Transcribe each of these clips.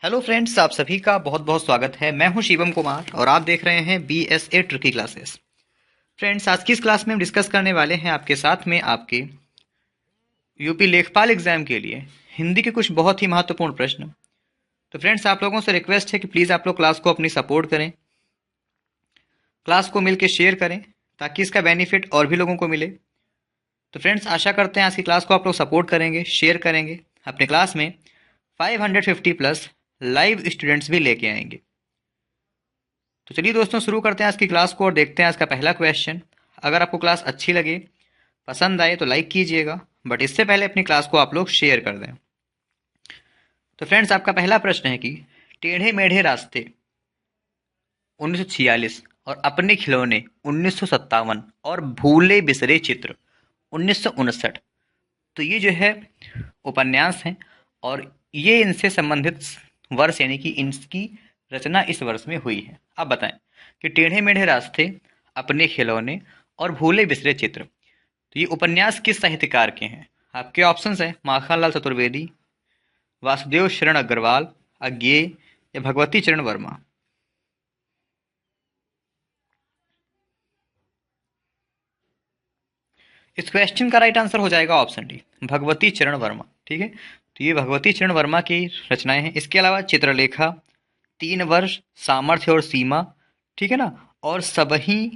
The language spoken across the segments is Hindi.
हेलो फ्रेंड्स, आप सभी का बहुत बहुत स्वागत है। मैं हूं शिवम कुमार और आप देख रहे हैं BSA ट्रिकी क्लासेस। फ्रेंड्स, आज की इस क्लास में हम डिस्कस करने वाले हैं आपके साथ में आपके यूपी लेखपाल एग्जाम के लिए हिंदी के कुछ बहुत ही महत्वपूर्ण प्रश्न। तो फ्रेंड्स, आप लोगों से रिक्वेस्ट है कि प्लीज़ आप लोग क्लास को अपनी सपोर्ट करें, क्लास को मिलकर शेयर करें ताकि इसका बेनिफिट और भी लोगों को मिले। तो फ्रेंड्स, आशा करते हैं आज की क्लास को आप लोग सपोर्ट करेंगे, शेयर करेंगे, अपने क्लास में 550 प्लस लाइव स्टूडेंट्स भी लेके आएंगे। तो चलिए दोस्तों, शुरू करते हैं आज की क्लास को और देखते हैं आज का पहला क्वेश्चन। अगर आपको क्लास अच्छी लगे, पसंद आए तो लाइक कीजिएगा, बट इससे पहले अपनी क्लास को आप लोग शेयर कर दें। तो फ्रेंड्स, आपका पहला प्रश्न है कि टेढ़े मेढ़े रास्ते 1946 और अपने खिलौने 1957 और भूले बिसरे चित्र 1959, तो ये जो है उपन्यास हैं और ये इनसे संबंधित वर्ष यानी कि इनकी रचना इस वर्ष में हुई है। आप बताएं कि टेढ़े मेढ़े रास्ते, अपने खिलौने और भूले बिसरे चित्र, तो ये उपन्यास किस साहित्यकार के हैं? आपके ऑप्शंस हैं माखनलाल चतुर्वेदी, वासुदेव शरण अग्रवाल, अज्ञेय या भगवती चरण वर्मा। इस क्वेश्चन का राइट आंसर हो जाएगा ऑप्शन डी, भगवती चरण वर्मा। ठीक है, तो ये भगवती चरण वर्मा की रचनाएं हैं। इसके अलावा चित्रलेखा, 3 वर्ष, सामर्थ्य और सीमा, ठीक है ना, और सबही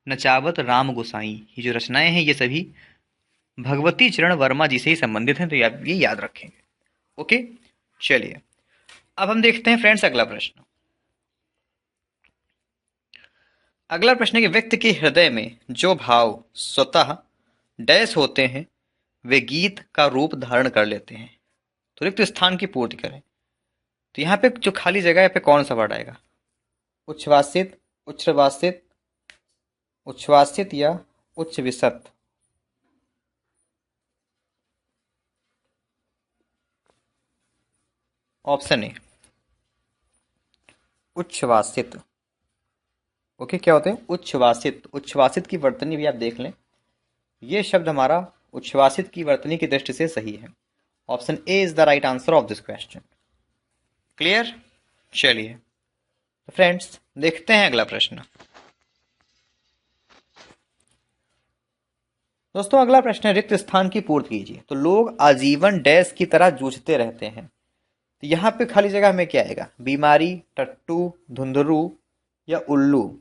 नचावत राम गोसाई, ये जो रचनाएं हैं ये सभी भगवती चरण वर्मा जी से ही संबंधित हैं। तो आप ये याद रखेंगे। ओके, चलिए अब हम देखते हैं फ्रेंड्स अगला प्रश्न। अगला प्रश्न है कि व्यक्ति के हृदय में जो भाव स्वतः डैश होते हैं वे गीत का रूप धारण कर लेते हैं। तो रिक्त स्थान की पूर्ति करें। तो यहाँ पे जो खाली जगह है पे कौन सा वर्ड आएगा? उच्छ्वासित, उच्छ्वासित, उच्छ्वासित या उच्च विसत? Option A उच्छ्वासित। ओके, क्या होते हैं? उच्छ्वासित। उच्छ्वासित की वर्तनी भी आप देख लें, ये शब्द हमारा उच्छ्वासित की वर्तनी की दृष्टि से सही है। Option A is the right answer of this question. Clear? चलिए तो फ्रेंड्स देखते हैं अगला प्रश्न। दोस्तों, अगला प्रश्न है रिक्त स्थान की पूर्ति कीजिए। तो लोग आजीवन डैश की तरह जूझते रहते हैं। तो यहाँ पे खाली जगह में क्या आएगा? बीमारी, टट्टू, धुंधलू या उल्लू?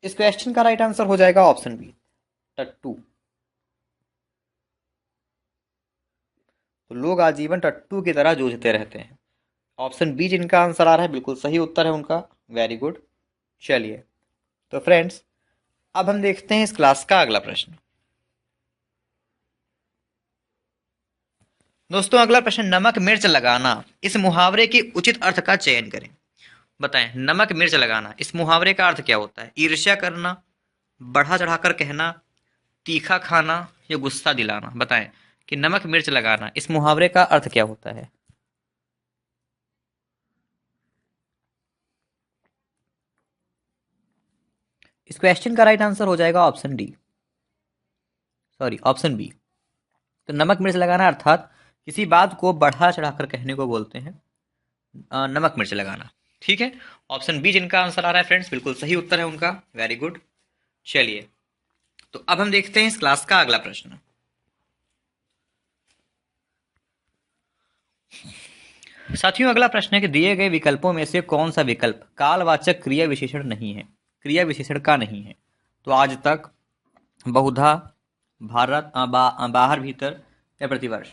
इस क्वेश्चन का राइट आंसर हो जाएगा ऑप्शन बी, टट्टू। तो लोग आजीवन टट्टू की तरह जूझते रहते हैं। ऑप्शन बी जिनका आंसर आ रहा है बिल्कुल सही उत्तर है उनका। Very good. चलिए तो फ्रेंड्स अब हम देखते हैं इस क्लास का अगला प्रश्न। दोस्तों, अगला प्रश्न, नमक मिर्च लगाना इस मुहावरे के उचित अर्थ का चयन करें। बताएं, नमक मिर्च लगाना इस मुहावरे का अर्थ क्या होता है? ईर्ष्या करना, बढ़ा चढ़ाकर कहना, तीखा खाना या गुस्सा दिलाना। बताएं कि नमक मिर्च लगाना इस मुहावरे का अर्थ क्या होता है? इस क्वेश्चन का राइट आंसर हो जाएगा option D, sorry option B. तो नमक मिर्च लगाना अर्थात किसी बात को बढ़ा चढ़ाकर कहने को बोलते हैं नमक मिर्च लगाना। ठीक है, ऑप्शन बी जिनका आंसर आ रहा है फ्रेंड्स बिल्कुल सही उत्तर है उनका। Very good. चलिए तो अब हम देखते हैं इस क्लास का अगला प्रश्न। साथियों, अगला प्रश्न है कि दिए गए विकल्पों में से कौन सा विकल्प कालवाचक क्रिया विशेषण नहीं है, क्रिया विशेषण का नहीं है? तो आज तक, बहुधा, भारत, बाहर भीतर या प्रतिवर्ष?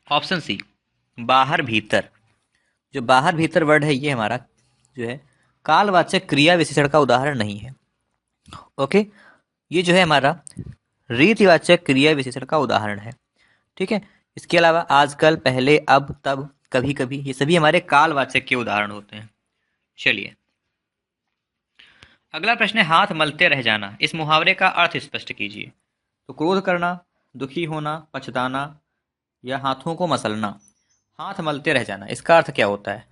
ऑप्शन सी, बाहर भीतर। जो बाहर भीतर वर्ड है ये हमारा जो है कालवाचक क्रिया विशेषण का उदाहरण नहीं है। ओके, ये जो है हमारा रीतिवाचक क्रिया विशेषण का उदाहरण है। ठीक है, इसके अलावा आजकल, पहले, अब, तब, कभी कभी, ये सभी हमारे कालवाचक के उदाहरण होते हैं। चलिए अगला प्रश्न है हाथ मलते रह जाना इस मुहावरे का अर्थ स्पष्ट कीजिए। तो क्रोध करना, दुखी होना, पछताना या हाथों को मसलना। हाथ मलते रह जाना इसका अर्थ क्या होता है?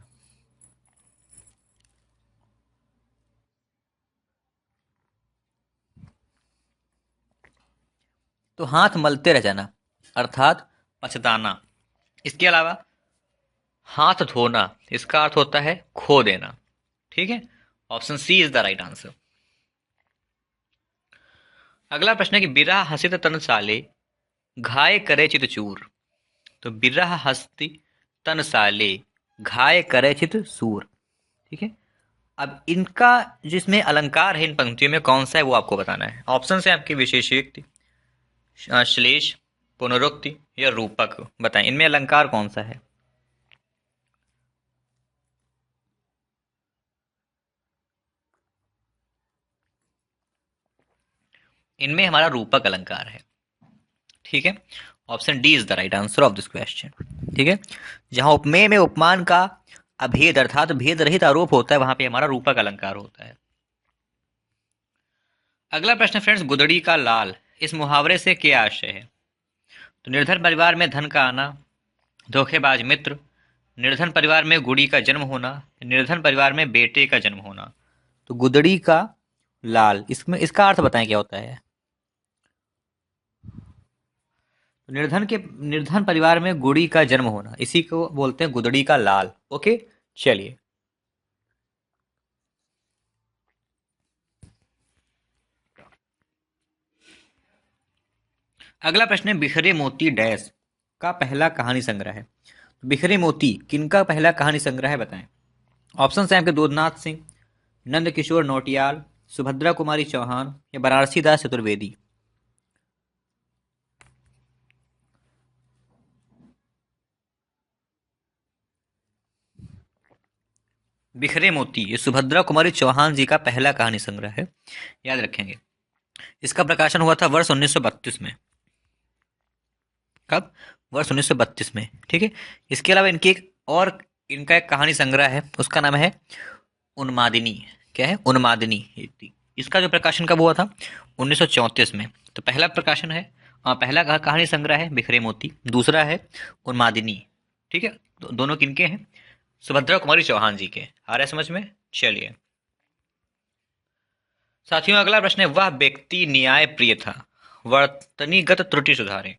तो हाथ मलते रह जाना अर्थात पछताना। इसके अलावा हाथ धोना, इसका अर्थ होता है खो देना। ठीक है, option C is the right answer. अगला प्रश्न है कि बिरहा हसित तन साले घाय करे चित चूर। तो बिरहा हस्ती तन साले घाय करे चित सूर। ठीक है, अब इनका जिसमें अलंकार है इन पंक्तियों में कौन सा है वो आपको बताना है। ऑप्शन है आपकी विशेषोक्ति, श्लेष, पुनरुक्ति या रूपक। बताएं इनमें अलंकार कौन सा है। इनमें हमारा रूपक अलंकार है। ठीक है, option D is the right answer of this question. ठीक है, जहां उपमेय में उपमान का अभेद अर्थात भेद रहित आरोप होता है वहां पे हमारा रूपक अलंकार होता है। अगला प्रश्न फ्रेंड्स, गुदड़ी का लाल, इस मुहावरे से क्या आशय है। तो निर्धन परिवार में धन का आना, धोखेबाज मित्र, निर्धन परिवार में गुड़ी का जन्म होना, निर्धन परिवार में बेटे का जन्म होना। तो गुदड़ी का लाल, इसमें इसका अर्थ बताएं क्या होता है। निर्धन परिवार में गुड़ी का जन्म होना, इसी को बोलते हैं गुदड़ी का लाल। ओके, चलिए अगला प्रश्न है, बिखरे मोती डैश का पहला कहानी संग्रह है। तो बिखरे मोती किनका पहला कहानी संग्रह है बताएं। ऑप्शन है आपके दूधनाथ सिंह, नंद किशोर नौटियाल, सुभद्रा कुमारी चौहान या बनारसी दास चतुर्वेदी। बिखरे मोती ये सुभद्रा कुमारी चौहान जी का पहला कहानी संग्रह है, याद रखेंगे। इसका प्रकाशन हुआ था वर्ष 1932 में। कब? वर्ष 1932 में। ठीक है, इसके अलावा इनका एक कहानी संग्रह है, उसका नाम है उन्मादिनी। क्या है? उन्मादिनी। इसका जो प्रकाशन कब हुआ था? 1934 में। तो पहला प्रकाशन है, पहला कहानी संग्रह है बिखरे मोती, दूसरा है उन्मादिनी। ठीक है, दोनों किनके हैं? सुभद्रा कुमारी चौहान जी के। आ रहा है समझ में? चलिए साथियों, अगला प्रश्न है, वह व्यक्ति न्याय प्रिय था, वर्तनीगत त्रुटि सुधारे।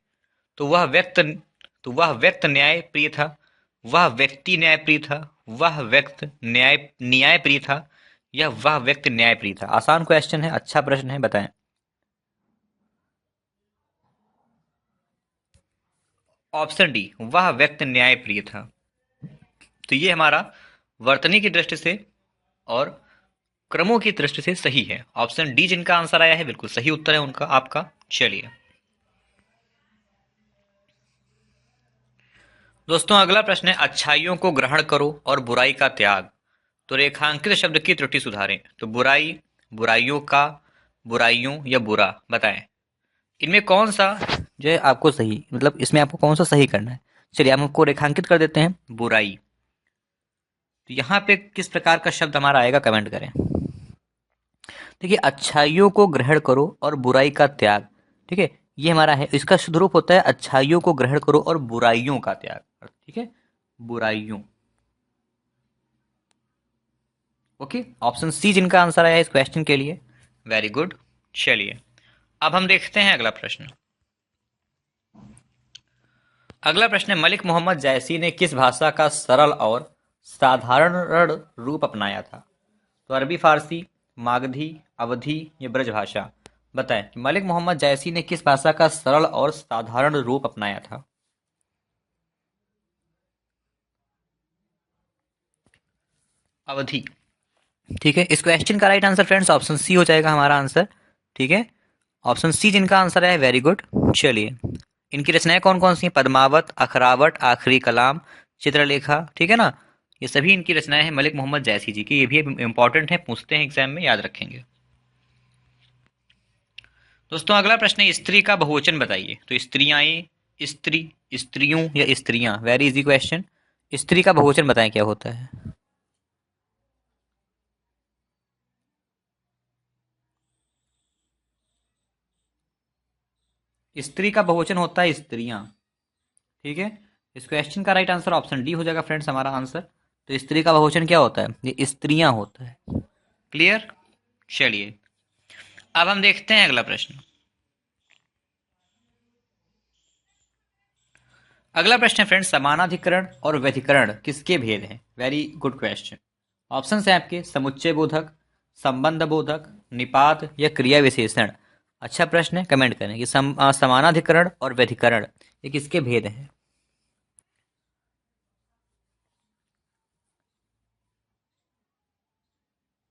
तो वह व्यक्त न्याय प्रिय था, वह व्यक्ति न्याय प्रिय था, वह व्यक्त न्याय प्रिय था या वह व्यक्त न्याय प्रिय था। आसान क्वेश्चन है, अच्छा प्रश्न है, बताएं। ऑप्शन डी, वह व्यक्त न्याय प्रिय था। तो ये हमारा वर्तनी की दृष्टि से और क्रमों की दृष्टि से सही है। ऑप्शन डी जिनका आंसर आया है बिल्कुल सही उत्तर है उनका आपका। चलिए दोस्तों, अगला प्रश्न है, अच्छाइयों को ग्रहण करो और बुराई का त्याग। तो रेखांकित शब्द की त्रुटि सुधारें। तो बुराई, बुराइयों का, बुराइयों या बुरा। बताएं इनमें कौन सा जो है आपको सही, मतलब इसमें आपको कौन सा सही करना है। चलिए हम आपको रेखांकित कर देते हैं, बुराई। तो यहाँ पे किस प्रकार का शब्द हमारा आएगा कमेंट करें। देखिए, अच्छाइयों को ग्रहण करो और बुराई का त्याग। ठीक है, ये हमारा है, इसका शुद्ध रूप होता है अच्छाइयों को ग्रहण करो और बुराइयों का त्याग। ठीक है, बुराइयों। ओके, ऑप्शन सी जिनका आंसर आया है इस क्वेश्चन के लिए। Very good. चलिए अब हम देखते हैं अगला प्रश्न। अगला प्रश्न है, मलिक मोहम्मद जैसी ने किस भाषा का सरल और साधारण रूप अपनाया था। तो अरबी, फारसी, मागधी, अवधी या ब्रजभाषा। बताएं कि मलिक मोहम्मद जैसी ने किस भाषा का सरल और साधारण रूप अपनाया था। अवधी। ठीक है, इस क्वेश्चन का right answer friends option C हो जाएगा हमारा आंसर। ठीक है, ऑप्शन सी जिनका आंसर है, वेरी गुड। चलिए इनकी रचनाएं कौन कौन सी हैं? पद्मावत, अखरावट, आखिरी कलाम, चित्रलेखा। ठीक है ना, ये सभी इनकी रचनाएं हैं मलिक मोहम्मद जैसी जी की। ये भी इंपॉर्टेंट है, पूछते हैं एग्जाम में, याद रखेंगे। दोस्तों अगला प्रश्न है, स्त्री का बहुवचन बताइए। तो स्त्रियां, स्त्री, स्त्रियों या स्त्रियां। Very easy question. स्त्री का बहुवचन बताएं क्या होता है। स्त्री का बहुवचन होता है स्त्रियां। ठीक है, इस क्वेश्चन का राइट आंसर ऑप्शन डी हो जाएगा फ्रेंड्स हमारा आंसर। तो स्त्री का बहुवचन क्या होता है? ये स्त्रियां होता है। क्लियर? चलिए अब हम देखते हैं अगला प्रश्न। अगला प्रश्न है फ्रेंड्स, समानाधिकरण और व्यधिकरण किसके भेद हैं? Very good question. ऑप्शन है आपके समुच्चय बोधक, संबंध बोधक, निपात या क्रिया विशेषण। अच्छा प्रश्न है, कमेंट करें कि समानाधिकरण और व्यधिकरण ये किसके भेद हैं?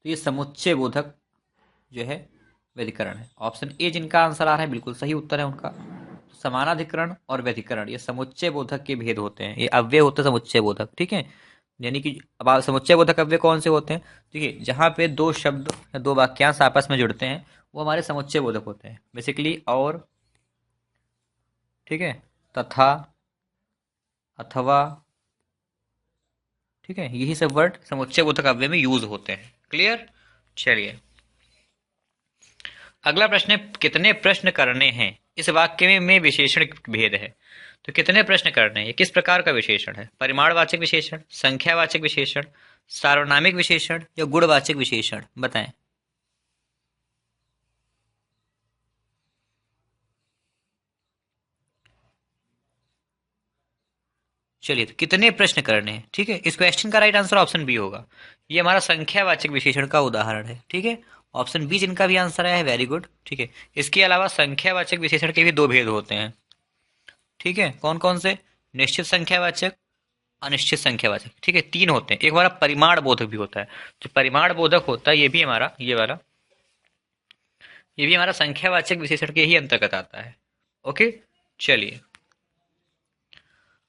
तो ये समुच्चय बोधक जो है व्यधिकरण है। ऑप्शन ए जिनका आंसर आ रहा है बिल्कुल सही उत्तर है उनका। समानाधिकरण और व्यधिकरण ये समुच्चय बोधक के भेद होते हैं, ये अव्यय होते हैं समुच्चय बोधक, ठीक है। यानी कि अब समुच्चय बोधक अव्यय कौन से होते हैं? देखिए, जहाँ पे दो शब्द या दो वाक्यांश आपस में जुड़ते हैं वो हमारे समुच्चय बोधक होते हैं। बेसिकली और, ठीक है, तथा, अथवा, ठीक है, यही सब वर्ड समुच्चय बोधक अव्यय में यूज होते हैं। क्लियर? चलिए, अगला प्रश्न है, कितने प्रश्न करने हैं? इस वाक्य में विशेषण भेद है। तो कितने प्रश्न करने हैं, ये किस प्रकार का विशेषण है? परिमाणवाचक विशेषण, संख्यावाचक विशेषण, सार्वनामिक विशेषण या गुणवाचक विशेषण? बताएं। चलिए, तो कितने प्रश्न करने हैं, ठीक है। इस क्वेश्चन का राइट आंसर ऑप्शन बी होगा। ये हमारा संख्यावाचक विशेषण का उदाहरण है, ठीक है। ऑप्शन बी जिनका भी आंसर आया है वेरी गुड, ठीक है। इसके अलावा संख्यावाचक विशेषण के भी दो भेद होते हैं, ठीक है। कौन कौन से? निश्चित संख्यावाचक, अनिश्चित संख्यावाचक, ठीक है, तीन होते हैं। एक हमारा परिमाण बोधक भी होता है। जो परिमाण बोधक होता है ये भी हमारा, ये भी हमारा संख्यावाचक विशेषण के ही अंतर्गत आता है। ओके, चलिए,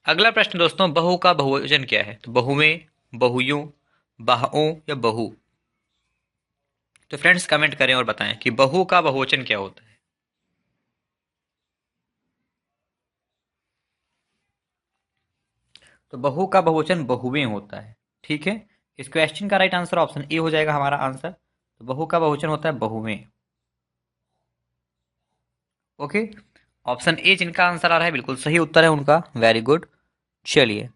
अगला प्रश्न दोस्तों, बहु का बहुवचन क्या है? तो बहुएं, बहुयों, बाहों या बहु? तो फ्रेंड्स कमेंट करें और बताएं कि बहु का बहुवचन क्या होता है। तो बहु का बहुवचन बहुएं होता है, ठीक है। इस क्वेश्चन का राइट आंसर ऑप्शन ए हो जाएगा हमारा आंसर। तो बहु का बहुवचन होता है बहुएं। ओके, ऑप्शन ए जिनका आंसर आ रहा है बिल्कुल सही उत्तर है उनका, वेरी गुड। चलिए,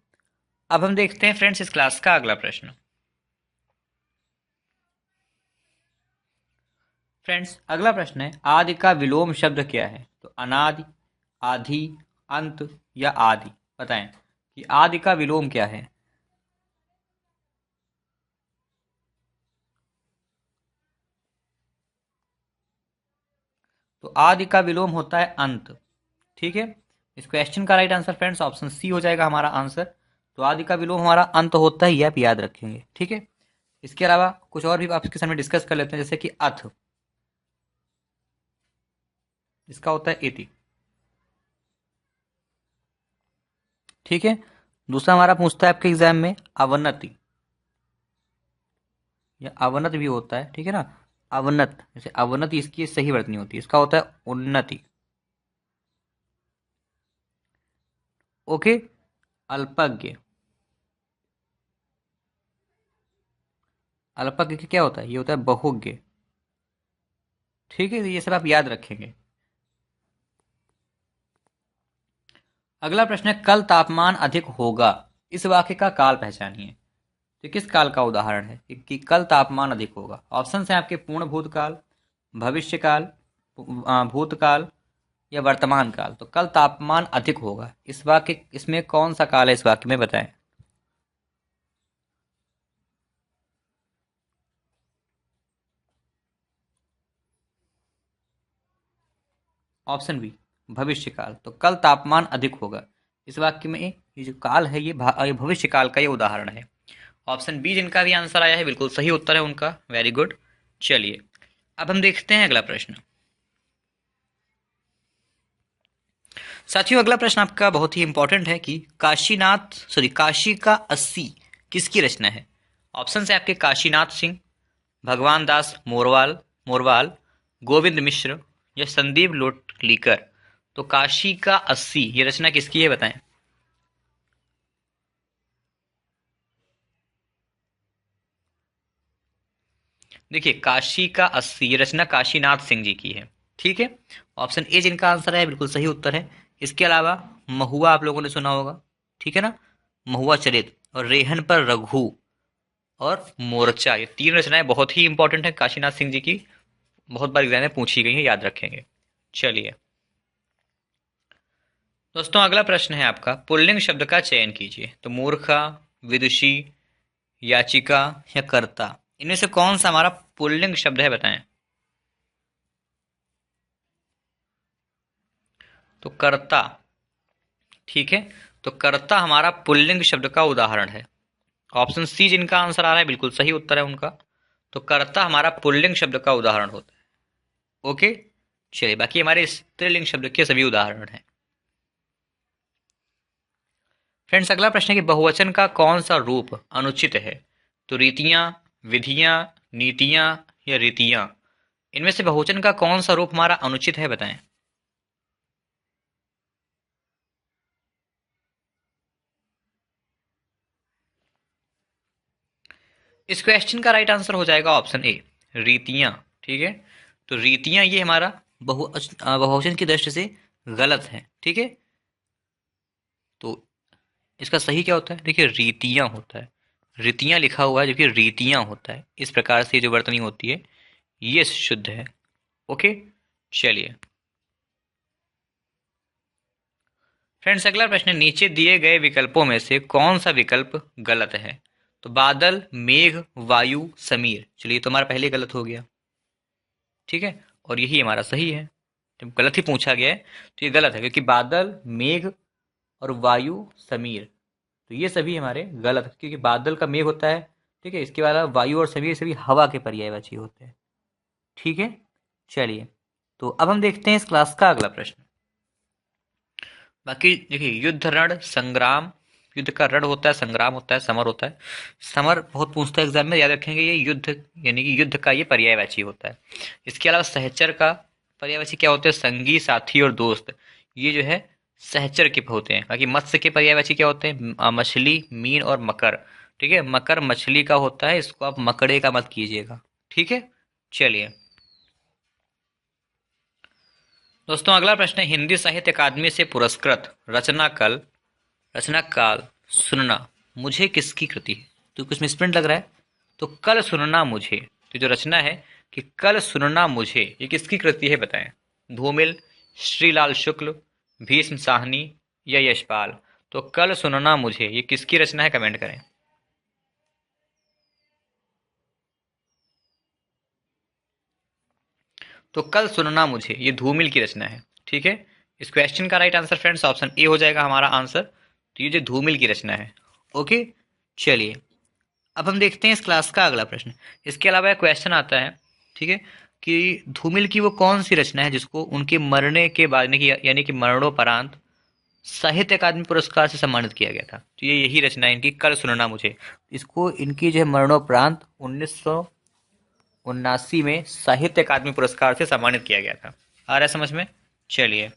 अब हम देखते हैं फ्रेंड्स इस क्लास का अगला प्रश्न। फ्रेंड्स अगला प्रश्न है, आदि का विलोम शब्द क्या है? तो अनादि, आदि, अंत या आदि? बताएं कि आदि का विलोम क्या है। तो आदि का विलोम होता है अंत, ठीक है। इस क्वेश्चन का right answer friends option C हो जाएगा हमारा आंसर। तो आदि का विलोम हमारा अंत होता है, ये आप याद रखेंगे, ठीक है। इसके अलावा कुछ और भी आपके सामने डिस्कस कर लेते हैं, जैसे कि अथ, इसका होता है इति, ठीक है। दूसरा हमारा पूछता है आपके एग्जाम में अवनति, या अवनत भी होता है, ठीक है ना। अवनत, जैसे अवनति इसकी सही वर्तनी होती है, इसका होता है उन्नति। ओके, अल्पज्ञ, अल्पज्ञ क्या होता है? ये होता है बहुज्ञ, ठीक है। तो ये सब आप याद रखेंगे। अगला प्रश्न है, कल तापमान अधिक होगा, इस वाक्य का काल पहचानिए। तो किस काल का उदाहरण है कि कल तापमान अधिक होगा? ऑप्शन है आपके पूर्ण भूतकाल, भविष्य काल, भूतकाल या वर्तमान काल। तो कल तापमान अधिक होगा, इस वाक्य, इसमें कौन सा काल है इस वाक्य में? बताएं। ऑप्शन बी भविष्य काल। तो कल तापमान अधिक होगा, इस वाक्य में ये जो काल है ये भविष्य काल का ये उदाहरण है। ऑप्शन बी जिनका भी आंसर आया है बिल्कुल सही उत्तर है उनका, वेरी गुड। चलिए, अब हम देखते हैं अगला प्रश्न। साथियों अगला प्रश्न आपका बहुत ही इंपॉर्टेंट है कि काशी का 80 किसकी रचना है? ऑप्शन है आपके काशीनाथ सिंह, भगवान दास मोरवाल मोरवाल, गोविंद मिश्र या संदीप लोटलीकर। तो काशी का 80 ये रचना किसकी है, बताएं। देखिए, काशी का 80 ये रचना काशीनाथ सिंह जी की है, ठीक है। ऑप्शन ए जिनका आंसर है बिल्कुल सही उत्तर है। इसके अलावा महुआ आप लोगों ने सुना होगा, ठीक है ना, महुआ चरित और रेहन पर रघु और मोर्चा, ये तीन रचनाएं बहुत ही इंपॉर्टेंट है काशीनाथ सिंह जी की, बहुत बार एग्जाम में पूछी गई है, याद रखेंगे। चलिए, दोस्तों अगला प्रश्न है आपका, पुल्लिंग शब्द का चयन कीजिए। तो मूर्खा, विदुषी, याचिका या कर्ता, इनमें से कौन सा हमारा पुल्लिंग शब्द है, बताएं। तो कर्ता, ठीक है। तो कर्ता हमारा पुल्लिंग शब्द का उदाहरण है। ऑप्शन सी जिनका आंसर आ रहा है बिल्कुल सही उत्तर है उनका। तो कर्ता हमारा पुल्लिंग शब्द का उदाहरण होता है। ओके, चलिए बाकी हमारे स्त्रीलिंग शब्द के सभी उदाहरण हैं। फ्रेंड्स अगला प्रश्न है कि बहुवचन का कौन सा रूप अनुचित है। तो रीतियां, विधियां, नीतियां या रीतियां, इनमें से बहुवचन का कौन सा रूप हमारा अनुचित है, बताएं। इस क्वेश्चन का राइट आंसर हो जाएगा ऑप्शन ए, रीतियां। ठीक है, तो रीतियां ये हमारा बहुवचन की दृष्टि से गलत है। ठीक है, तो इसका सही क्या होता है, देखिए रीतियां होता है। रीतियां लिखा हुआ है जबकि रीतियां होता है। इस प्रकार से जो वर्तनी होती है ये शुद्ध है। ओके, चलिए फ्रेंड्स अगला प्रश्न है, नीचे दिए गए विकल्पों में से कौन सा विकल्प गलत है। तो बादल, मेघ, वायु, समीर, चलिए तो हमारा पहले गलत हो गया। ठीक है, और यही हमारा सही है। जब गलत ही पूछा गया है तो ये गलत है, क्योंकि बादल, मेघ और वायु, समीर, तो ये सभी हमारे गलत है, क्योंकि बादल का मेघ होता है। ठीक है, इसके अलावा वायु और समीर सभी हवा के पर्यायवाची होते हैं। ठीक है, चलिए तो अब हम देखते हैं इस क्लास का अगला प्रश्न। बाकी देखिए, युद्ध, रण, संग्राम, युद्ध का रण होता है, संग्राम होता है, समर होता है। समर बहुत पूछता है एग्जाम में, याद रखेंगे ये युद्ध यानी कि युद्ध का ये पर्यायवाची होता है। इसके अलावा सहचर का पर्यायवाची क्या होते हैं, संगी, साथी और दोस्त, ये जो है सहचर के होते हैं। बाकी मत्स्य के पर्यायवाची क्या होते हैं, मछली, मीन और मकर। ठीक है, मकर मछली का होता है, इसको आप मकड़े का मत कीजिएगा। ठीक है, चलिए दोस्तों अगला प्रश्न है, हिंदी साहित्य अकादमी से पुरस्कृत रचना काल सुनना मुझे किसकी कृति है। तो कुछ मिसप्रिंट लग रहा है। तो कल सुनना मुझे, तो जो रचना है कि कल सुनना मुझे, ये किसकी कृति है, बताएं। धूमिल, श्रीलाल शुक्ल, भीष्म साहनी या यशपाल। तो कल सुनना मुझे ये किसकी रचना है, कमेंट करें। तो कल सुनना मुझे ये धूमिल की रचना है। ठीक है, इस क्वेश्चन का right answer friends option A हो जाएगा हमारा आंसर। तो ये जो धूमिल की रचना है। ओके, चलिए अब हम देखते हैं इस क्लास का अगला प्रश्न। इसके अलावा एक क्वेश्चन आता है, ठीक है, कि धूमिल की वो कौन सी रचना है जिसको उनके मरने के बाद यानी कि मरणोपरांत साहित्य अकादमी पुरस्कार से सम्मानित किया गया था। तो ये यही रचना है इनकी, कल सुनना मुझे। इसको इनकी जो है मरणोपरांत 1979 में साहित्य अकादमी पुरस्कार से सम्मानित किया गया था। आ रहा है समझ में, चलिए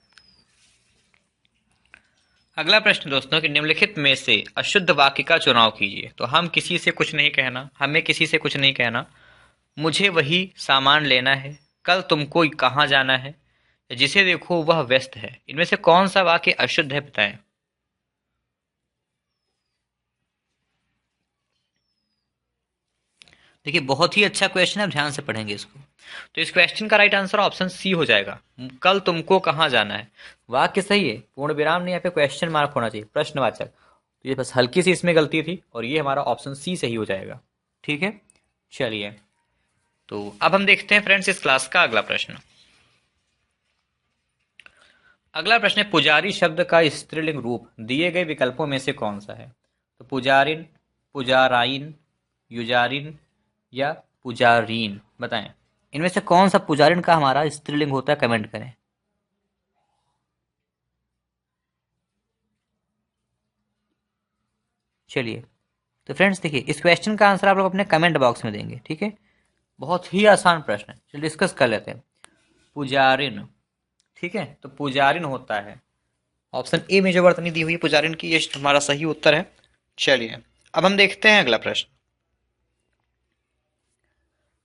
अगला प्रश्न दोस्तों कि निम्नलिखित में से अशुद्ध वाक्य का चुनाव कीजिए। तो हम किसी से कुछ नहीं कहना, हमें किसी से कुछ नहीं कहना, मुझे वही सामान लेना है, कल तुमको कहाँ जाना है, जिसे देखो वह व्यस्त है, इनमें से कौन सा वाक्य अशुद्ध है, बताएं। देखिए बहुत ही अच्छा क्वेश्चन है, आप ध्यान से पढ़ेंगे इसको। तो इस क्वेश्चन का राइट आंसर ऑप्शन सी हो जाएगा, कल तुमको कहाँ जाना है। वाक्य सही है, पूर्ण विराम नहीं, यहाँ पे क्वेश्चन मार्क होना चाहिए, प्रश्नवाचक। तो ये बस हल्की सी इसमें गलती थी, और ये हमारा ऑप्शन सी सही हो जाएगा। ठीक है, चलिए तो अब हम देखते हैं फ्रेंड्स इस क्लास का अगला प्रश्न। अगला प्रश्न है, पुजारी शब्द का स्त्रीलिंग रूप दिए गए विकल्पों में से कौन सा है। तो पुजारिन, पुजाराइन, युजारिन या पुजारीन, बताएं। इनमें से कौन सा पुजारिन का हमारा स्त्रीलिंग होता है, कमेंट करें। चलिए तो फ्रेंड्स देखिए, इस क्वेश्चन का आंसर आप लोग अपने कमेंट बॉक्स में देंगे। ठीक है, बहुत ही आसान प्रश्न है, चलिए डिस्कस कर लेते हैं। पुजारिन, ठीक है, तो पुजारिन होता है ऑप्शन ए में जो वर्तनी दी हुई है पुजारिन की, ये हमारा सही उत्तर है। चलिए अब हम देखते हैं अगला प्रश्न।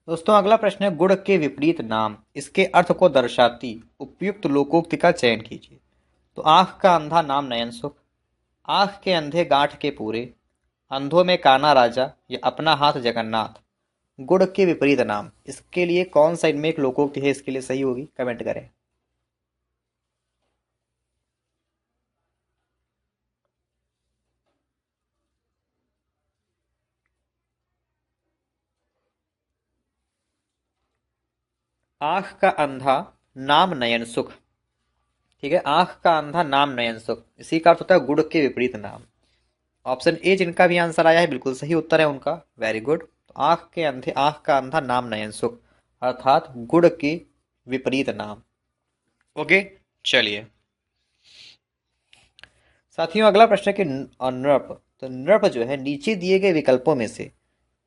दोस्तों अगला प्रश्न है, गुण के विपरीत नाम इसके अर्थ को दर्शाती उपयुक्त लोकोक्ति का चयन कीजिए। तो आंख का अंधा नाम नयन सुख, आंख के अंधे गांठ के पूरे, अंधों में काना राजा या अपना हाथ जगन्नाथ। गुण के विपरीत नाम, इसके लिए कौन सा इनमें एक लोकोक्ति है, इसके लिए सही होगी, कमेंट करें। आंख का अंधा नाम नयन सुख। ठीक है, आंख का अंधा नाम नयन सुख, इसी का अर्थ होता है गुड़ के विपरीत नाम। ऑप्शन ए जिनका भी आंसर आया है बिल्कुल सही उत्तर है उनका, वेरी गुड। तो आंख का अंधा नाम नयन सुख, अर्थात गुड़ के विपरीत नाम। ओके, चलिए साथियों, अगला प्रश्न है कि नृप। तो नृप जो है नीचे दिए गए विकल्पों में से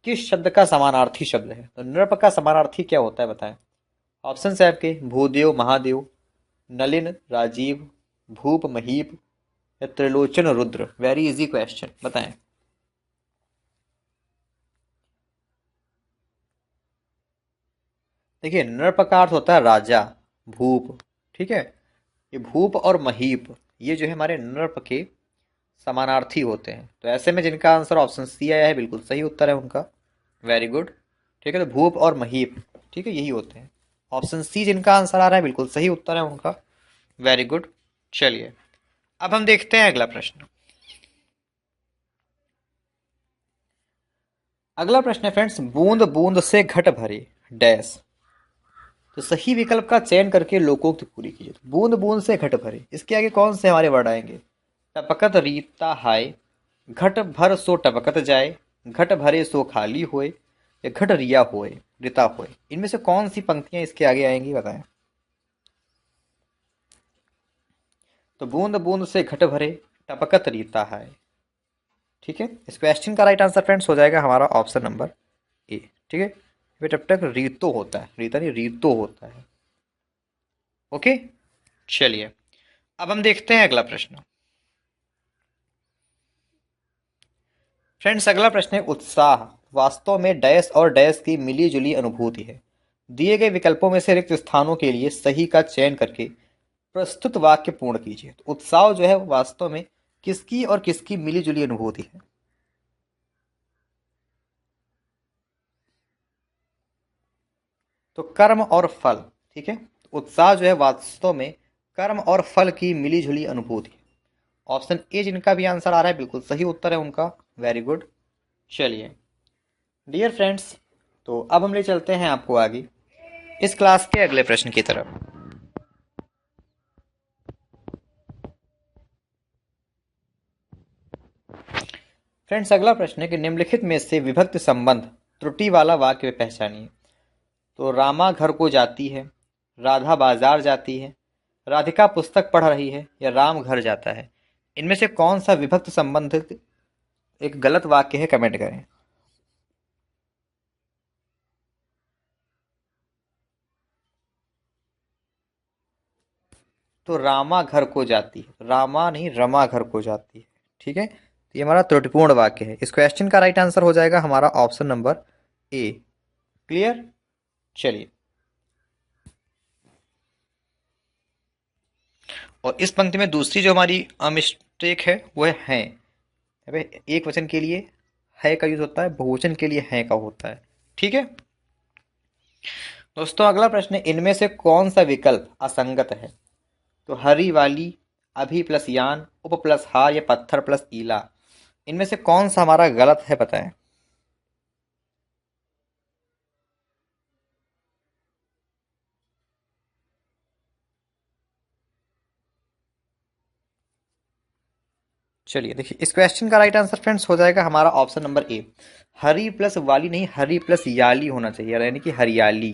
किस शब्द का समानार्थी शब्द है? तो नृप का समानार्थी क्या होता है बताएं। ऑप्शन है आपके भूदेव महादेव, नलिन राजीव, भूप महीप, या Trilochan Rudra. Very easy question, बताएं। देखिए, नृप का अर्थ होता है राजा, भूप। ठीक है, ये भूप और महीप ये जो है हमारे नृप के समानार्थी होते हैं। तो ऐसे में जिनका आंसर ऑप्शन सी आया है बिल्कुल सही उत्तर है उनका, वेरी गुड। ठीक है, तो भूप और महीप, ठीक है, यही होते हैं। ऑप्शन सी जिनका आंसर आ रहा है बिल्कुल सही उत्तर है उनका, वेरी गुड। चलिए अब हम देखते हैं अगला प्रश्न। अगला प्रश्न है फ्रेंड्स, बूंद बूंद से घट भरे डैश। तो सही विकल्प का चयन करके लोकोक्ति पूरी कीजिए। तो बूंद बूंद से घट भरे, इसके आगे कौन से हमारे वर्ड आएंगे? टपकत रीता हाय, घट भर सो टपकत जाए, घट भरे सो खाली होए, या घट रिया होए रिता होए। इनमें से कौन सी पंक्तियां इसके आगे आएंगी बताएं। तो बूंद बूंद से घट भरे, टपकत रीता है। ठीक है, इस क्वेश्चन का राइट आंसर फ्रेंड्स हो जाएगा हमारा ऑप्शन नंबर ए। ठीक है, ये टप तक रीतो होता है, रीता नहीं रीतो होता है। ओके, चलिए अब हम देखते हैं अगला प्रश्न। फ्रेंड्स अगला प्रश्न है, उत्साह वास्तव में डैश और डैश की मिली जुली अनुभूति है। दिए गए विकल्पों में से रिक्त स्थानों के लिए सही का चयन करके प्रस्तुत वाक्य पूर्ण कीजिए। तो उत्साह जो है वास्तव में किसकी और किसकी मिली जुली अनुभूति है? तो कर्म और फल। ठीक है, उत्साह जो है वास्तव में कर्म और फल की मिली जुली अनुभूति है। ऑप्शन ए जिनका भी आंसर आ रहा है बिल्कुल सही उत्तर है उनका, वेरी गुड। चलिए डियर फ्रेंड्स, तो अब हम ले चलते हैं आपको आगे इस क्लास के अगले प्रश्न की तरफ। फ्रेंड्स अगला प्रश्न है कि निम्नलिखित में से विभक्त संबंध त्रुटि वाला वाक्य पहचानिए। तो रामा घर को जाती है, राधा बाजार जाती है, राधिका पुस्तक पढ़ रही है, या राम घर जाता है। इनमें से कौन सा विभक्त संबंधित एक गलत वाक्य है, कमेंट करें। तो रामा घर को जाती है, रामा नहीं रमा घर को जाती है। ठीक है, तो ये हमारा त्रुटिपूर्ण वाक्य है। इस क्वेश्चन का राइट आंसर हो जाएगा हमारा ऑप्शन नंबर ए। क्लियर, चलिए और इस पंक्ति में दूसरी जो हमारी मिस्टेक है वो है। अबे एक वचन के लिए है का यूज होता है, बहुवचन के लिए है का होता है। ठीक है दोस्तों, अगला प्रश्न है, इनमें से कौन सा विकल्प असंगत है? तो हरी वाली, अभी प्लस यान, उप प्लस हार, या पत्थर प्लस ईला। इनमें से कौन सा हमारा गलत है बताएं। चलिए देखिए, इस क्वेश्चन का राइट आंसर फ्रेंड्स हो जाएगा हमारा option number A. Hari plus वाली नहीं, हरी प्लस याली होना चाहिए, यानी कि हरियाली।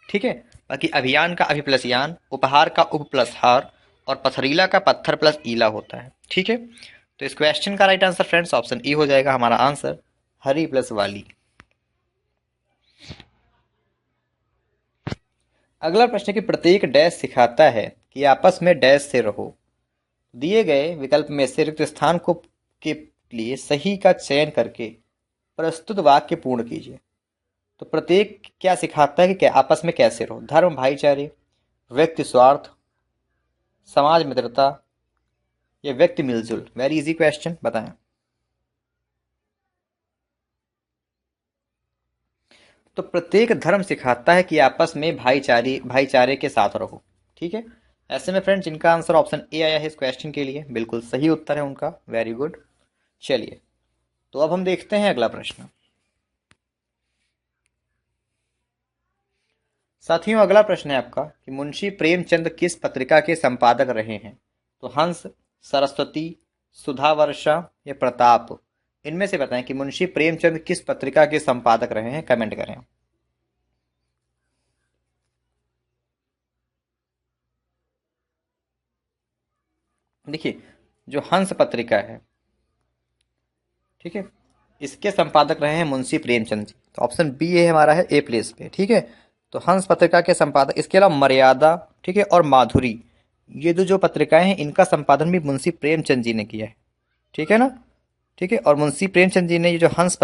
ठीक है, बाकी अभियान का अभि प्लस यान, उपहार का उप प्लस हार, और पथरीला का पत्थर प्लस ईला होता है। ठीक है, तो इस क्वेश्चन का right answer friends option E हो जाएगा हमारा आंसर, हरी प्लस वाली। अगला प्रश्न है कि प्रत्येक डैश सिखाता है कि आपस में डैश से रहो। दिए गए विकल्प में से रिक्त स्थान को के लिए सही का चयन करके प्रस्तुत वाक्य पूर्ण कीजिए। तो प्रत्येक क्या सिखाता है कि क्या आपस में कैसे रहो? धर्म भाईचारे, व्यक्ति स्वार्थ, समाज मित्रता, या व्यक्ति मिलजुल। वेरी इजी क्वेश्चन, बताएं। तो प्रत्येक धर्म सिखाता है कि आपस में भाईचारे के साथ रहो। ठीक है, ऐसे में फ्रेंड्स इनका आंसर ऑप्शन ए आया है इस क्वेश्चन के लिए, बिल्कुल सही उत्तर है उनका, वेरी गुड। चलिए तो अब हम देखते हैं अगला प्रश्न। साथियों, अगला प्रश्न है आपका कि मुंशी प्रेमचंद किस पत्रिका के संपादक रहे हैं? तो हंस, सरस्वती, सुधा वर्षा या प्रताप। इनमें से बताएं कि मुंशी प्रेमचंद किस पत्रिका के संपादक रहे हैं, कमेंट करें। देखिए, जो हंस पत्रिका है, ठीक है, इसके संपादक रहे हैं मुंशी प्रेमचंद जी। तो ऑप्शन बी है हमारा, है ए प्लेस पे, ठीक है। तो हंस पत्रिका के संपादक, इसके अलावा मर्यादा, ठीक है, और माधुरी, ये जो पत्रिकाएं हैं इनका संपादन भी मुंशी प्रेमचंद जी ने किया है, ठीक है ना। ठीक है, और मुंशी प्रेमचंद जी ने ये जो हंस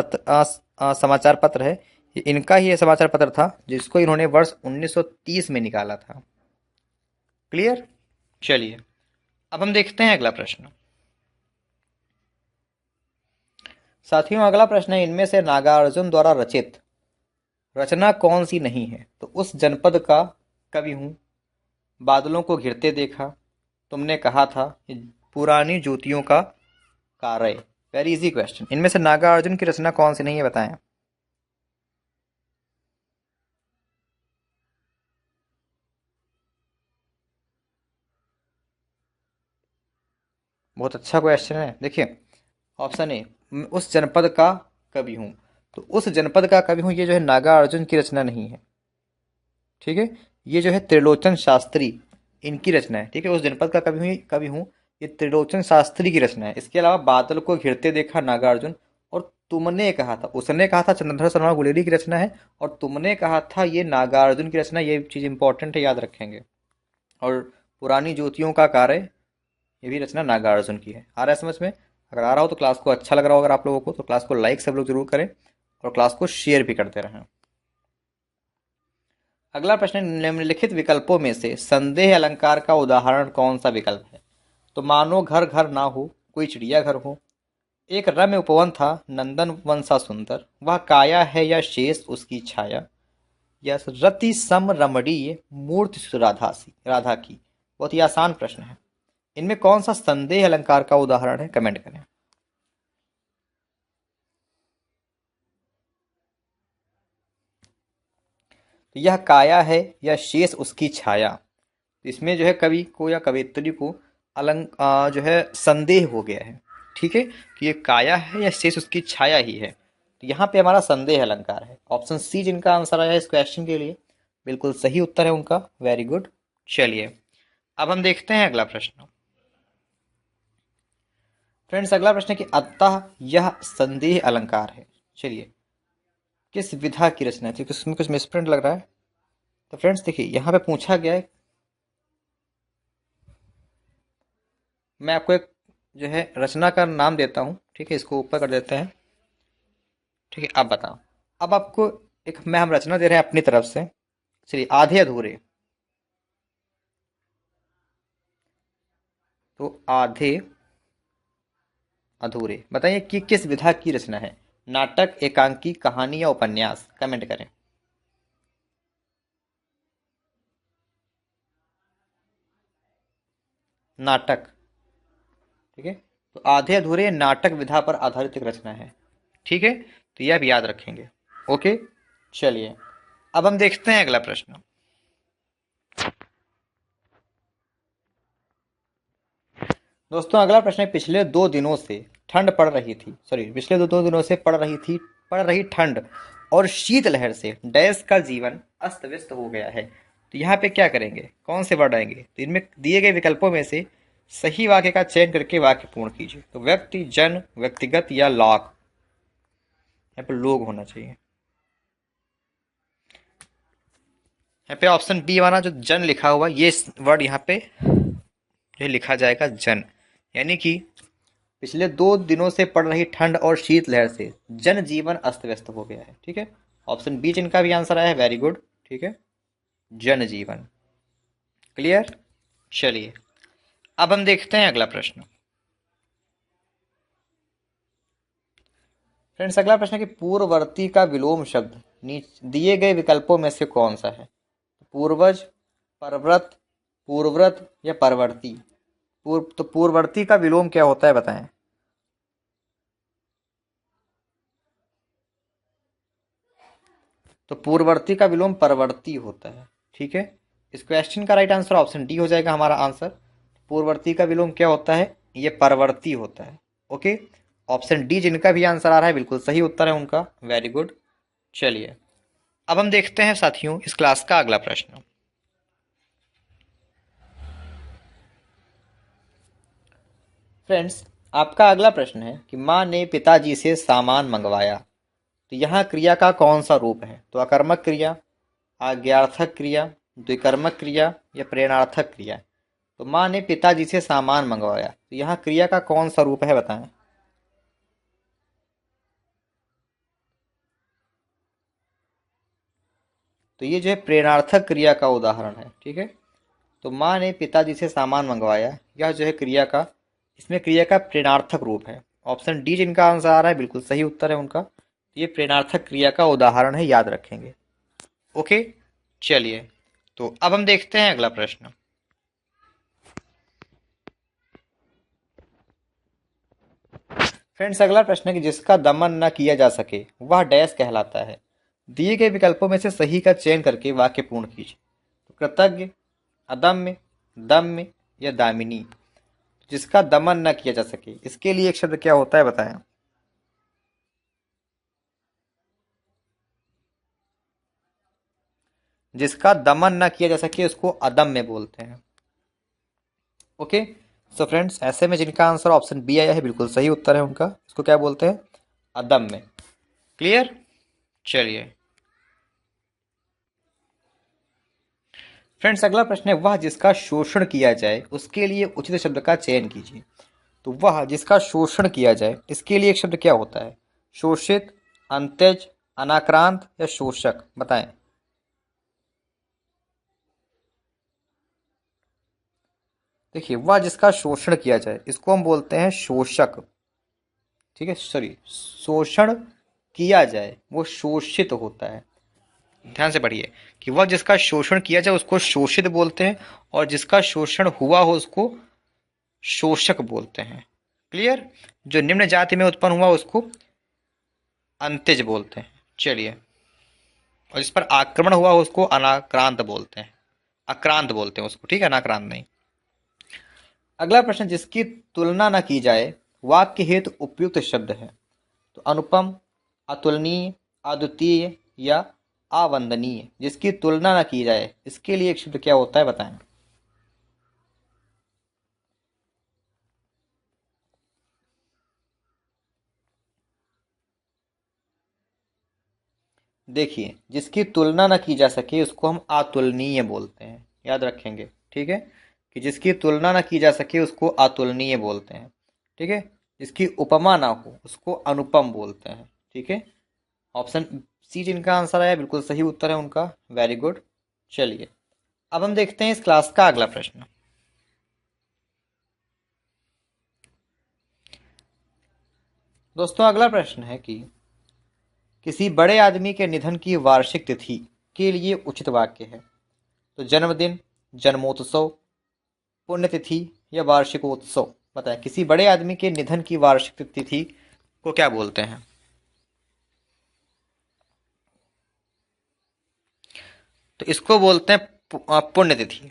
समाचार पत्र है, ये इनका ही ये समाचार पत्र था जिसको इन्होंने वर्ष 1930 में निकाला था। क्लियर। चलिए, अब हम देखते हैं अगला प्रश्न। साथियों, अगला प्रश्न है, इनमें से नागार्जुन द्वारा रचित रचना कौन सी नहीं है? तो उस जनपद का कवि हूँ, बादलों को घिरते देखा, तुमने कहा था, पुरानी ज्योतियों का कार्य। Very easy question. इनमें से नागार्जुन की रचना कौन सी नहीं है, बताएं। बहुत अच्छा क्वेश्चन है। देखिए, ऑप्शन ए, उस जनपद का कवि हूँ। तो उस जनपद का कवि हूँ, ये जो है नागार्जुन की रचना नहीं है, ठीक है। ये जो है त्रिलोचन शास्त्री, इनकी रचना है, ठीक है। उस जनपद का कवि हूँ, ये त्रिलोचन शास्त्री की रचना है। इसके अलावा बादल को घिरते देखा नागार्जुन, और तुमने कहा था, उसने कहा था चंद्रधर शर्मा गुलेरी की रचना है, और तुमने कहा था ये नागार्जुन की रचना। ये चीज़ इंपॉर्टेंट है, याद रखेंगे। और पुरानी ज्योतियों का कार्य, ये भी रचना नागार्जुन की है। आ रहा है समझ में? अगर आ रहा हो तो क्लास को अच्छा लग रहा हो अगर आप लोगों को, तो क्लास को लाइक सब लोग जरूर करें और क्लास को शेयर भी करते रहें। अगला प्रश्न है, निम्नलिखित विकल्पों में से संदेह अलंकार का उदाहरण कौन सा विकल्प है? तो मानो घर घर ना हो, कोई चिड़िया घर हो, एक रम्य उपवन था, नंदन वन सा सुंदर, वह काया है या शेष उसकी छाया, या रति सम रमणीय मूर्ति राधा की। बहुत ही आसान प्रश्न है। इनमें कौन सा संदेह अलंकार का उदाहरण है, कमेंट करें। तो यह काया है या शेष उसकी छाया। तो इसमें जो है कवि को या कवियत्री को जो है संदेह हो गया है, ठीक है, कि ये काया है या शेष उसकी छाया ही है। तो यहाँ पे हमारा संदेह अलंकार है। ऑप्शन सी जिनका आंसर आया है इस क्वेश्चन के लिए, बिल्कुल सही उत्तर है उनका। Very good. चलिए, अब हम देखते हैं अगला प्रश्न। फ्रेंड्स, अगला प्रश्न है कि अतः यह संदेह अलंकार है, चलिए, किस विधा की रचना है? क्योंकि उसमें कुछ मिसप्रिंट लग रहा है। तो फ्रेंड्स देखिए, यहाँ पे पूछा गया है, मैं आपको एक जो है रचना का नाम देता हूँ, ठीक है, इसको ऊपर कर देते हैं, ठीक है। अब बताओ, अब आपको एक हम रचना दे रहे हैं अपनी तरफ से, चलिए, आधे अधूरे। तो आधे अधूरे, बताइए कि किस विधा की रचना है? नाटक, एकांकी, कहानी या उपन्यास, कमेंट करें। नाटक, ठीक है। तो आधे अधूरे नाटक विधा पर आधारित एक रचना है, ठीक है। तो यह भी याद रखेंगे। ओके। चलिए, अब हम देखते हैं अगला प्रश्न। दोस्तों, अगला प्रश्न है, पिछले 2 दिनों से ठंड पड़ रही थी, सॉरी, पिछले दो दिनों से पड़ रही ठंड और शीतलहर से डैश का जीवन अस्त व्यस्त हो गया है। तो यहाँ पे क्या करेंगे, कौन से वर्ड आएंगे? तो इनमें दिए गए विकल्पों में से सही वाक्य का चयन करके वाक्य पूर्ण कीजिए। तो व्यक्ति, जन, व्यक्तिगत या लॉग, यहाँ पे लोग होना चाहिए। यहाँ पे ऑप्शन बी वाला जो जन लिखा हुआ, ये वर्ड यहाँ पे ये लिखा जाएगा जन, यानी कि पिछले 2 दिनों से पड़ रही ठंड और शीतलहर से जनजीवन अस्त व्यस्त हो गया है, ठीक है। ऑप्शन बी जिनका भी आंसर आया है, वेरी गुड, ठीक है, जनजीवन। क्लियर। चलिए, अब हम देखते हैं अगला प्रश्न। फ्रेंड्स, अगला प्रश्न है कि पूर्ववर्ती का विलोम शब्द दिए गए विकल्पों में से कौन सा है? पूर्वज, परव्रत, पूर्वव्रत या परवर्ती। तो पूर्ववर्ती का विलोम क्या होता है, बताएं। तो पूर्ववर्ती का विलोम परवर्ती होता है। ठीक है, इस क्वेश्चन का राइट आंसर ऑप्शन डी हो जाएगा हमारा आंसर। पूर्ववर्ती का विलोम क्या होता है? ये परवर्ती होता है। ओके, ऑप्शन डी जिनका भी आंसर आ रहा है बिल्कुल सही उत्तर है उनका। Very good. चलिए, अब हम देखते हैं साथियों इस क्लास का अगला प्रश्न। फ्रेंड्स, आपका अगला प्रश्न है कि माँ ने पिताजी से सामान मंगवाया, तो यहाँ क्रिया का कौन सा रूप है? तो अकर्मक क्रिया, आज्ञार्थक क्रिया, द्विकर्मक क्रिया या प्रेरणार्थक क्रिया। तो माँ ने पिताजी से सामान मंगवाया, तो यहाँ क्रिया का कौन सा रूप है बताएं। तो ये जो है प्रेरणार्थक क्रिया का उदाहरण है। ठीक है, तो माँ ने पिताजी से सामान मंगवाया, यह जो है क्रिया का, इसमें क्रिया का प्रेरणार्थक रूप है। ऑप्शन डी जिनका आंसर आ रहा है बिल्कुल सही उत्तर है उनका। ये प्रेरणार्थक क्रिया का उदाहरण है, याद रखेंगे। ओके, चलिए, तो अब हम देखते हैं अगला प्रश्न। फ्रेंड्स, अगला प्रश्न है कि जिसका दमन न किया जा सके वह डैश कहलाता है। दिए गए विकल्पों में से सही का चयन करके वाक्य पूर्ण कीजिए। तो कृतज्ञ, अदम्य, दम्य या दामिनी। जिसका दमन न किया जा सके, इसके लिए एक शब्द क्या होता है बताएं। जिसका दमन न किया जा सके उसको अदम्य बोलते हैं। ओके, सो फ्रेंड्स, ऐसे में जिनका आंसर ऑप्शन बी आया है बिल्कुल सही उत्तर है उनका। इसको क्या बोलते हैं? अदम्य। क्लियर? चलिए फ्रेंड्स, अगला प्रश्न है वह जिसका शोषण किया जाए उसके लिए उचित शब्द का चयन कीजिए। तो वह जिसका शोषण किया जाए, इसके लिए एक शब्द क्या होता है? शोषित, अंत्यज, अनाक्रांत या शोषक, बताएं। देखिए, वह जिसका शोषण किया जाए इसको हम बोलते हैं शोषक। ठीक है, सॉरी, शोषण किया जाए वो शोषित होता है। ध्यान से पढ़िए कि वह जिसका शोषण किया जाए उसको शोषित बोलते हैं, और जिसका शोषण हुआ हो उसको शोषक बोलते हैं। क्लियर? जो निम्न जाति में उत्पन्न हुआ उसको अंत्यज बोलते हैं। चलिए, और जिस पर आक्रमण हुआ उसको अनाक्रांत बोलते हैं। आक्रांत बोलते हैं उसको। ठीक है, अनाक्रांत नहीं। अगला प्रश्न, जिसकी तुलना न की जाए वाक्य हेतु उपयुक्त शब्द है। तो अनुपम, अतुलनीय, अद्वितीय या अवंदनीय। जिसकी तुलना न की जाए, इसके लिए एक शब्द क्या होता है बताएं। देखिए, जिसकी तुलना न की जा सके उसको हम अतुलनीय बोलते हैं। याद रखेंगे। ठीक है, कि जिसकी तुलना न की जा सके उसको अतुलनीय बोलते हैं। ठीक है, जिसकी उपमा ना हो उसको अनुपम बोलते हैं। ठीक है, ऑप्शन सी जिनका आंसर आया बिल्कुल सही उत्तर है उनका। Very good. चलिए, अब हम देखते हैं इस क्लास का अगला प्रश्न। दोस्तों, अगला प्रश्न है कि किसी बड़े आदमी के निधन की वार्षिक तिथि के लिए उचित वाक्य है। तो जन्मदिन, जन्मोत्सव, पुण्यतिथि या वार्षिकोत्सव, बताएं। किसी बड़े आदमी के निधन की वार्षिक तिथि को क्या बोलते हैं? तो इसको बोलते हैं पुण्यतिथि।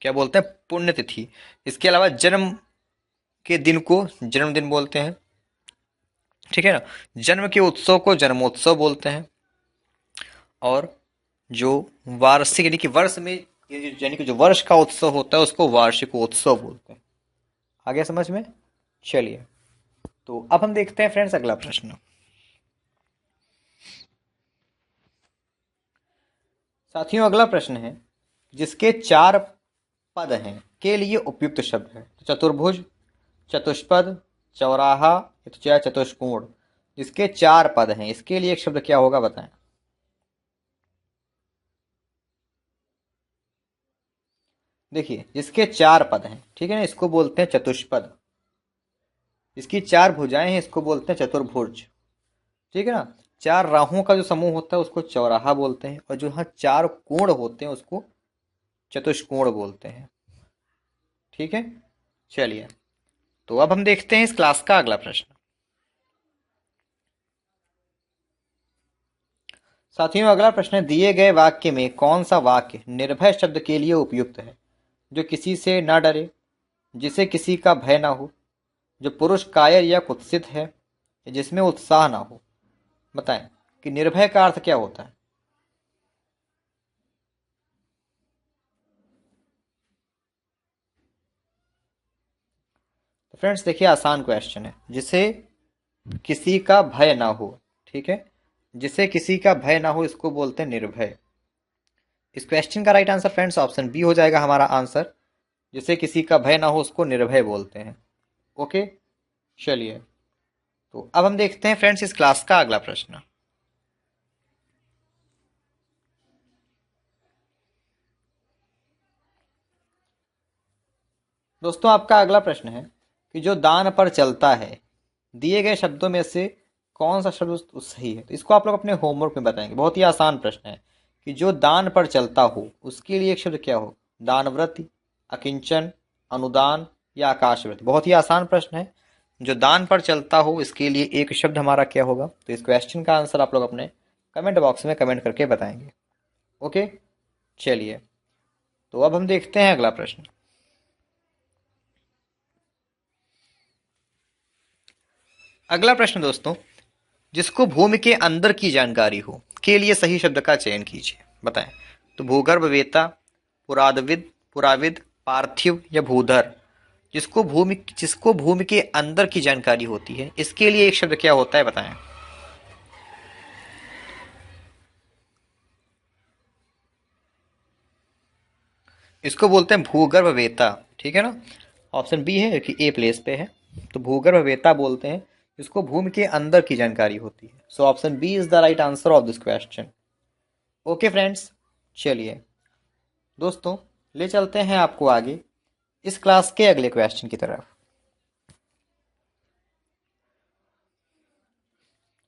क्या बोलते हैं? पुण्यतिथि। इसके अलावा जन्म के दिन को जन्मदिन बोलते हैं। ठीक है ना, जन्म के उत्सव को जन्मोत्सव बोलते हैं, और जो वार्षिक यानी कि वर्ष में यानी कि जो वर्ष का उत्सव होता है उसको वार्षिकोत्सव बोलते हैं। आ गया समझ में? चलिए, तो अब हम देखते हैं फ्रेंड्स अगला प्रश्न। साथियों, अगला प्रश्न है जिसके चार पद हैं के लिए उपयुक्त शब्द है। तो चतुर्भुज, चतुष्पद, चौराहा या चतुष्कोण। जिसके चार पद हैं इसके लिए एक शब्द क्या होगा बताएं। देखिए, जिसके चार पद हैं, ठीक है ना, इसको बोलते हैं चतुष्पद। इसकी चार भुजाएं हैं इसको बोलते हैं चतुर्भुज। ठीक है ना, चार राहों का जो समूह होता है उसको चौराहा बोलते हैं, और जो यहाँ चार कोण होते हैं उसको चतुष्कोण बोलते हैं। ठीक है, चलिए, तो अब हम देखते हैं इस क्लास का अगला प्रश्न। साथियों, अगला प्रश्न है, दिए गए वाक्य में कौन सा वाक्य निर्भय शब्द के लिए उपयुक्त है? जो किसी से न डरे, जिसे किसी का भय ना हो, जो पुरुष कायर या कुत्सित है, जिसमें उत्साह ना हो। बताएं कि निर्भय का अर्थ क्या होता है। तो फ्रेंड्स देखिए, आसान क्वेश्चन है। जिसे किसी का भय ना हो, ठीक है, जिसे किसी का भय ना हो, इसको बोलते हैं निर्भय। इस क्वेश्चन का right answer friends option B हो जाएगा हमारा आंसर। जिसे किसी का भय ना हो उसको निर्भय बोलते हैं। ओके, चलिए, तो अब हम देखते हैं फ्रेंड्स इस क्लास का अगला प्रश्न। दोस्तों, आपका अगला प्रश्न है कि जो दान पर चलता है, दिए गए शब्दों में से कौन सा शब्द सही है। तो इसको आप लोग अपने होमवर्क में बताएंगे। बहुत ही आसान प्रश्न है कि जो दान पर चलता हो उसके लिए एक शब्द क्या हो। दानव्रति, अकिंचन, अनुदान या आकाशव्रति। बहुत ही आसान प्रश्न है। जो दान पर चलता हो इसके लिए एक शब्द हमारा क्या होगा। तो इस क्वेश्चन का आंसर आप लोग अपने कमेंट बॉक्स में कमेंट करके बताएंगे। ओके, चलिए, तो अब हम देखते हैं अगला प्रश्न। अगला प्रश्न दोस्तों, जिसको भूमि के अंदर की जानकारी हो के लिए सही शब्द का चयन कीजिए। बताएं। तो भूगर्भवेत्ता, पुरादविद, पुराविद, पार्थिव या भूधर। जिसको भूमि के अंदर की जानकारी होती है इसके लिए एक शब्द क्या होता है। बताएं। इसको बोलते हैं भूगर्भवेत्ता। ठीक है ना, ऑप्शन बी है कि ए प्लेस पे है। तो भूगर्भवेत्ता बोलते हैं जिसको भूमि के अंदर की जानकारी होती है। So option B is the right answer of this question. Okay friends, चलिए दोस्तों, ले चलते हैं आपको आगे इस क्लास के अगले क्वेश्चन की तरफ।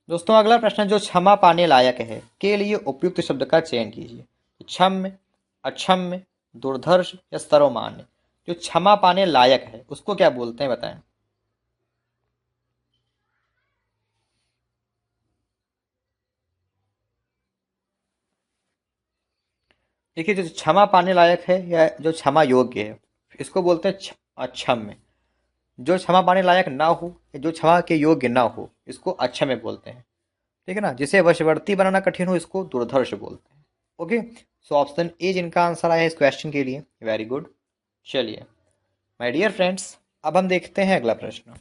दोस्तों, अगला प्रश्न जो क्षमा पाने लायक है के लिए उपयुक्त शब्द का चयन कीजिए। क्षम्य, अक्षम्य, दुर्धर्ष या सर्वमान्य। जो क्षमा पाने लायक है उसको क्या बोलते हैं। बताएं। देखिए, जो क्षमा पाने लायक है या जो क्षमा योग्य है इसको बोलते हैं अक्षम्य। जो क्षमा पाने लायक ना हो या जो क्षमा के योग्य ना हो इसको अक्षम्य बोलते हैं। ठीक है ना, जिसे वशवर्ती बनाना कठिन हो इसको दुर्धर्ष बोलते हैं। ओके, सो ऑप्शन ए जिनका आंसर आया है इस क्वेश्चन के लिए, वेरी गुड। चलिए माय डियर फ्रेंड्स, अब हम देखते हैं अगला प्रश्न।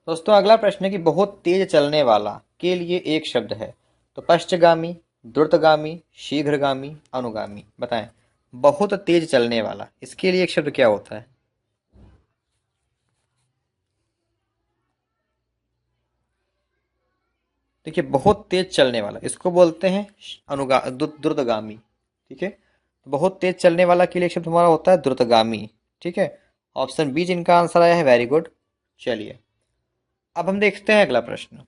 दोस्तों, अगला प्रश्न है कि बहुत तेज चलने वाला के लिए एक शब्द है। तो पश्चगामी, द्रुतगामी, शीघ्रगामी, अनुगामी। बताएं। बहुत तेज चलने वाला, इसके लिए एक शब्द क्या होता है। देखिए, बहुत तेज चलने वाला इसको बोलते हैं द्रुतगामी। ठीक है, तो बहुत तेज चलने वाला के लिए एक शब्द हमारा होता है द्रुतगामी। ठीक है, ऑप्शन बी जिनका आंसर आया है, वेरी गुड। चलिए, अब हम देखते हैं अगला प्रश्न।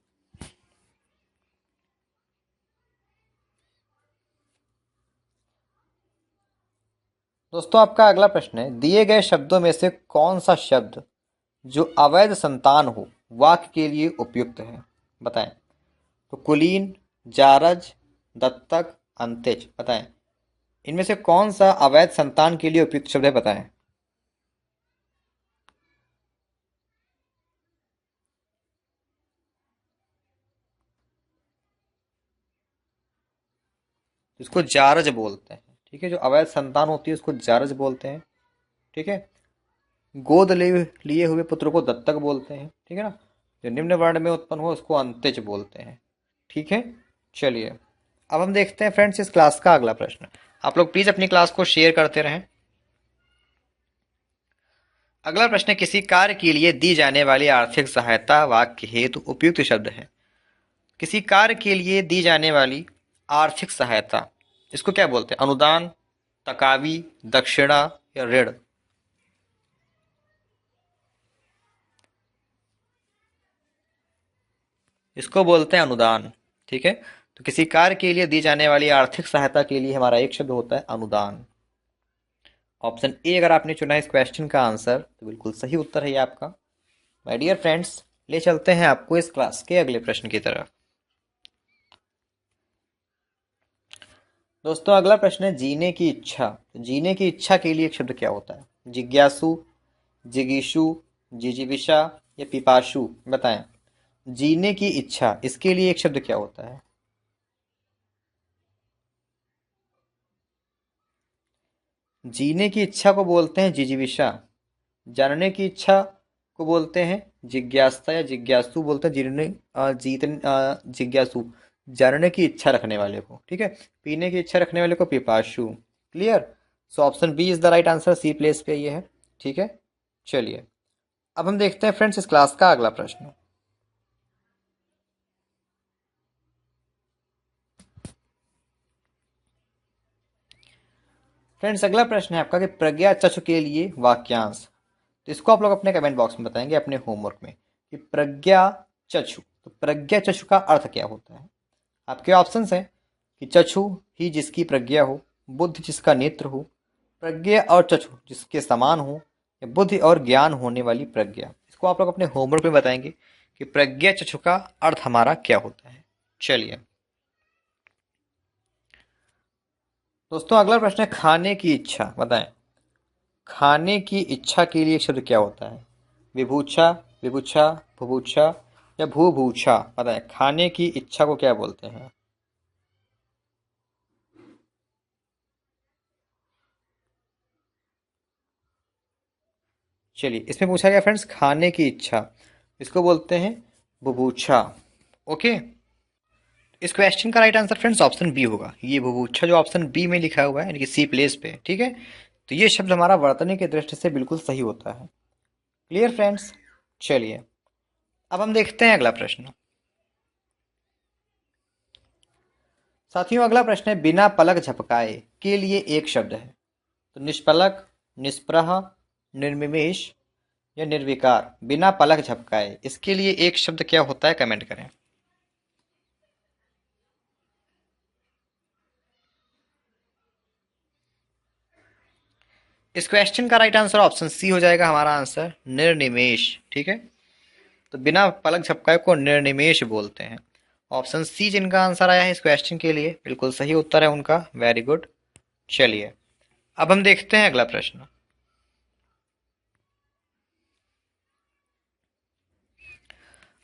दोस्तों, आपका अगला प्रश्न है, दिए गए शब्दों में से कौन सा शब्द जो अवैध संतान हो वाक्य के लिए उपयुक्त है। बताएं। तो कुलीन, जारज, दत्तक, अंत्यज। बताएं, इनमें से कौन सा अवैध संतान के लिए उपयुक्त शब्द है। बताएं। इसको जारज बोलते हैं। ठीक है, जो अवैध संतान होती है उसको जारज बोलते हैं। ठीक है, गोद लिए हुए पुत्र को दत्तक बोलते हैं। ठीक है ना, जो निम्न वर्ण में उत्पन्न हो उसको अंत्यज बोलते हैं। ठीक है, चलिए, अब हम देखते हैं फ्रेंड्स इस क्लास का अगला प्रश्न। आप लोग प्लीज अपनी क्लास को शेयर करते रहें। अगला प्रश्न, किसी कार्य के लिए दी जाने वाली आर्थिक सहायता वाक्य हेतु उपयुक्त शब्द है। किसी कार्य के लिए दी जाने वाली आर्थिक सहायता, इसको क्या बोलते हैं। अनुदान, तकावी, दक्षिणा या ऋण। इसको बोलते हैं अनुदान। ठीक है, तो किसी कार्य के लिए दी जाने वाली आर्थिक सहायता के लिए हमारा एक शब्द होता है अनुदान। ऑप्शन ए अगर आपने चुना है इस क्वेश्चन का आंसर तो बिल्कुल सही उत्तर है ये आपका। माय डियर फ्रेंड्स, ले चलते हैं आपको इस क्लास के अगले प्रश्न की तरफ। दोस्तों अगला प्रश्न है जीने की इच्छा। तो जीने की इच्छा के लिए एक शब्द क्या होता है? जिज्ञासु, जिगीषु, जिजीविषा या पिपासु? बताएं। जीने की इच्छा, इसके लिए एक शब्द क्या होता है? जीने की इच्छा को बोलते हैं जिजीविषा। जानने की इच्छा को बोलते हैं जिज्ञासा या जिज्ञासु बोलते हैं। जिज्ञासु, जानने की इच्छा रखने वाले को, ठीक है। पीने की इच्छा रखने वाले को पिपासु। Clear? So option B is the right answer. C place पे ये है, ठीक है। चलिए अब हम देखते हैं फ्रेंड्स इस क्लास का अगला प्रश्न। फ्रेंड्स अगला प्रश्न है आपका कि प्रज्ञा चक्षु के लिए वाक्यांश। तो इसको आप लोग अपने कमेंट बॉक्स में बताएंगे अपने होमवर्क में कि प्रज्ञा चक्षु, तो प्रज्ञा चक्षु का अर्थ क्या होता है? आपके ऑप्शंस हैं कि चक्षु ही जिसकी प्रज्ञा हो, बुद्धि जिसका नेत्र हो, प्रज्ञा और चक्षु जिसके समान हो, या बुद्धि और ज्ञान होने वाली प्रज्ञा। इसको आप लोग अपने होमवर्क में बताएंगे कि प्रज्ञा चक्षु का अर्थ हमारा क्या होता है। चलिए दोस्तों अगला प्रश्न है खाने की इच्छा। बताएं खाने की इच्छा के लिए शब्द क्या होता है? विभूछा, विभुछा, भुभुछा या भूभूछा? बताएं खाने की इच्छा को क्या बोलते हैं? चलिए इसमें पूछा गया फ्रेंड्स खाने की इच्छा, इसको बोलते हैं बुभूछा। ओके, इस क्वेश्चन का right answer friends option B होगा। ये बुभूछा जो ऑप्शन बी में लिखा हुआ है यानी कि सी प्लेस पे, ठीक है। तो ये शब्द हमारा वर्तनी की दृष्टि से बिल्कुल सही होता है। Clear friends? चलिए अब हम देखते हैं अगला प्रश्न। साथियों अगला प्रश्न है बिना पलक झपकाए के लिए एक शब्द है। तो निष्पलक, निष्प्रह, निर्निमेष या निर्विकार? बिना पलक झपकाए इसके लिए एक शब्द क्या होता है? कमेंट करें। इस क्वेश्चन का राइट आंसर ऑप्शन सी हो जाएगा हमारा आंसर, निर्निमेष, ठीक है। तो बिना पलक झपकाए को निर्निमेष बोलते हैं। ऑप्शन सी जिनका आंसर आया है इस क्वेश्चन के लिए बिल्कुल सही उत्तर है उनका। Very good. चलिए अब हम देखते हैं अगला प्रश्न।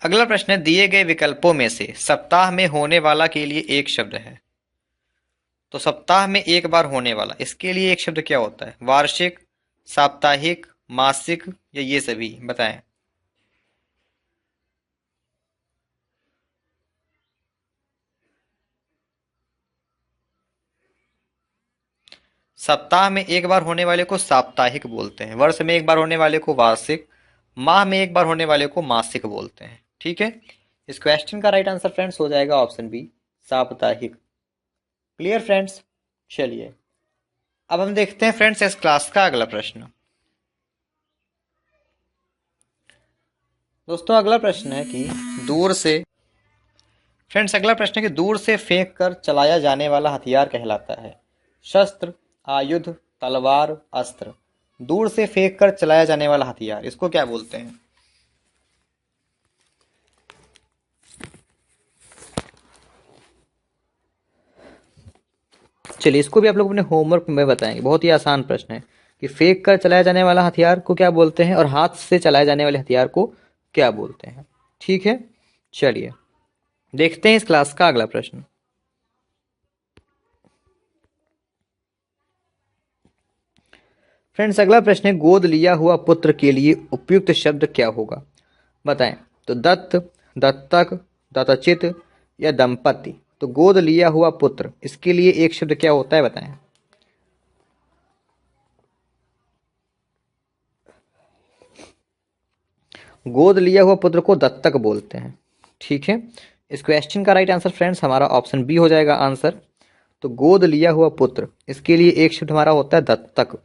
अगला प्रश्न है दिए गए विकल्पों में से सप्ताह में होने वाला के लिए एक शब्द है। तो सप्ताह में एक बार होने वाला, इसके लिए एक शब्द क्या होता है? वार्षिक, साप्ताहिक, मासिक या ये सभी? बताएं। सप्ताह में एक बार होने वाले को साप्ताहिक बोलते हैं, वर्ष में एक बार होने वाले को वार्षिक, माह में एक बार होने वाले को मासिक बोलते हैं, ठीक है। इस क्वेश्चन का राइट आंसर फ्रेंड्स हो जाएगा ऑप्शन बी, साप्ताहिक। Clear friends? चलिए अब हम देखते हैं फ्रेंड्स इस क्लास का अगला प्रश्न। दोस्तों अगला प्रश्न है कि दूर से फ्रेंड्स अगला प्रश्न है कि दूर से फेंक कर चलाया जाने वाला हथियार कहलाता है। शस्त्र, आयुध, तलवार, अस्त्र। दूर से फेंक कर चलाया जाने वाला हथियार, इसको क्या बोलते हैं? चलिए इसको भी आप लोग अपने होमवर्क में बताएंगे। बहुत ही आसान प्रश्न है कि फेंक कर चलाया जाने वाला हथियार को क्या बोलते हैं और हाथ से चलाए जाने वाले हथियार को क्या बोलते हैं, ठीक है। चलिए देखते हैं इस क्लास का अगला प्रश्न। फ्रेंड्स अगला प्रश्न है गोद लिया हुआ पुत्र के लिए उपयुक्त शब्द क्या होगा? बताएं। तो दत्त, दत्तक, दत्तचित या दंपति? तो गोद लिया हुआ पुत्र, इसके लिए एक शब्द क्या होता है? बताएं। गोद लिया हुआ पुत्र को दत्तक बोलते हैं, ठीक है। इस क्वेश्चन का राइट आंसर फ्रेंड्स हमारा ऑप्शन बी हो जाएगा आंसर। तो गोद लिया हुआ पुत्र, इसके लिए एक शब्द हमारा होता है दत्तक।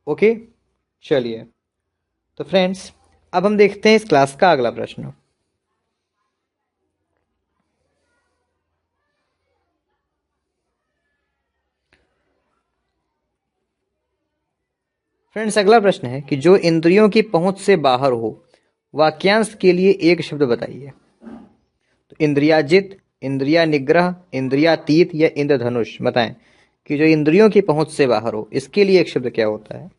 ओके, चलिए तो फ्रेंड्स अब हम देखते हैं इस क्लास का अगला प्रश्न। फ्रेंड्स अगला प्रश्न है कि जो इंद्रियों की पहुंच से बाहर हो वाक्यांश के लिए एक शब्द बताइए। तो इंद्रियाजित, इंद्रिया निग्रह, इंद्रियातीत या इंद्रधनुष। बताएं कि जो इंद्रियों की पहुंच से बाहर हो, इसके लिए एक शब्द क्या होता है।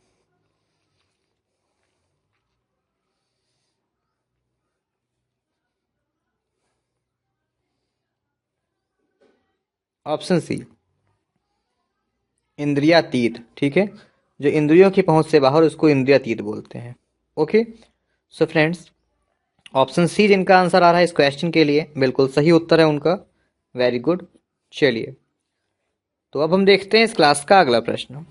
ऑप्शन सी, इंद्रियातीत। ठीक है, जो इंद्रियों की पहुंच से बाहर, उसको इंद्रियातीत बोलते हैं। Okay, so friends, option C जिनका आंसर आ रहा है इस क्वेश्चन के लिए, बिल्कुल सही उत्तर है उनका। Very good. चलिए, तो अब हम देखते हैं इस क्लास का अगला प्रश्न।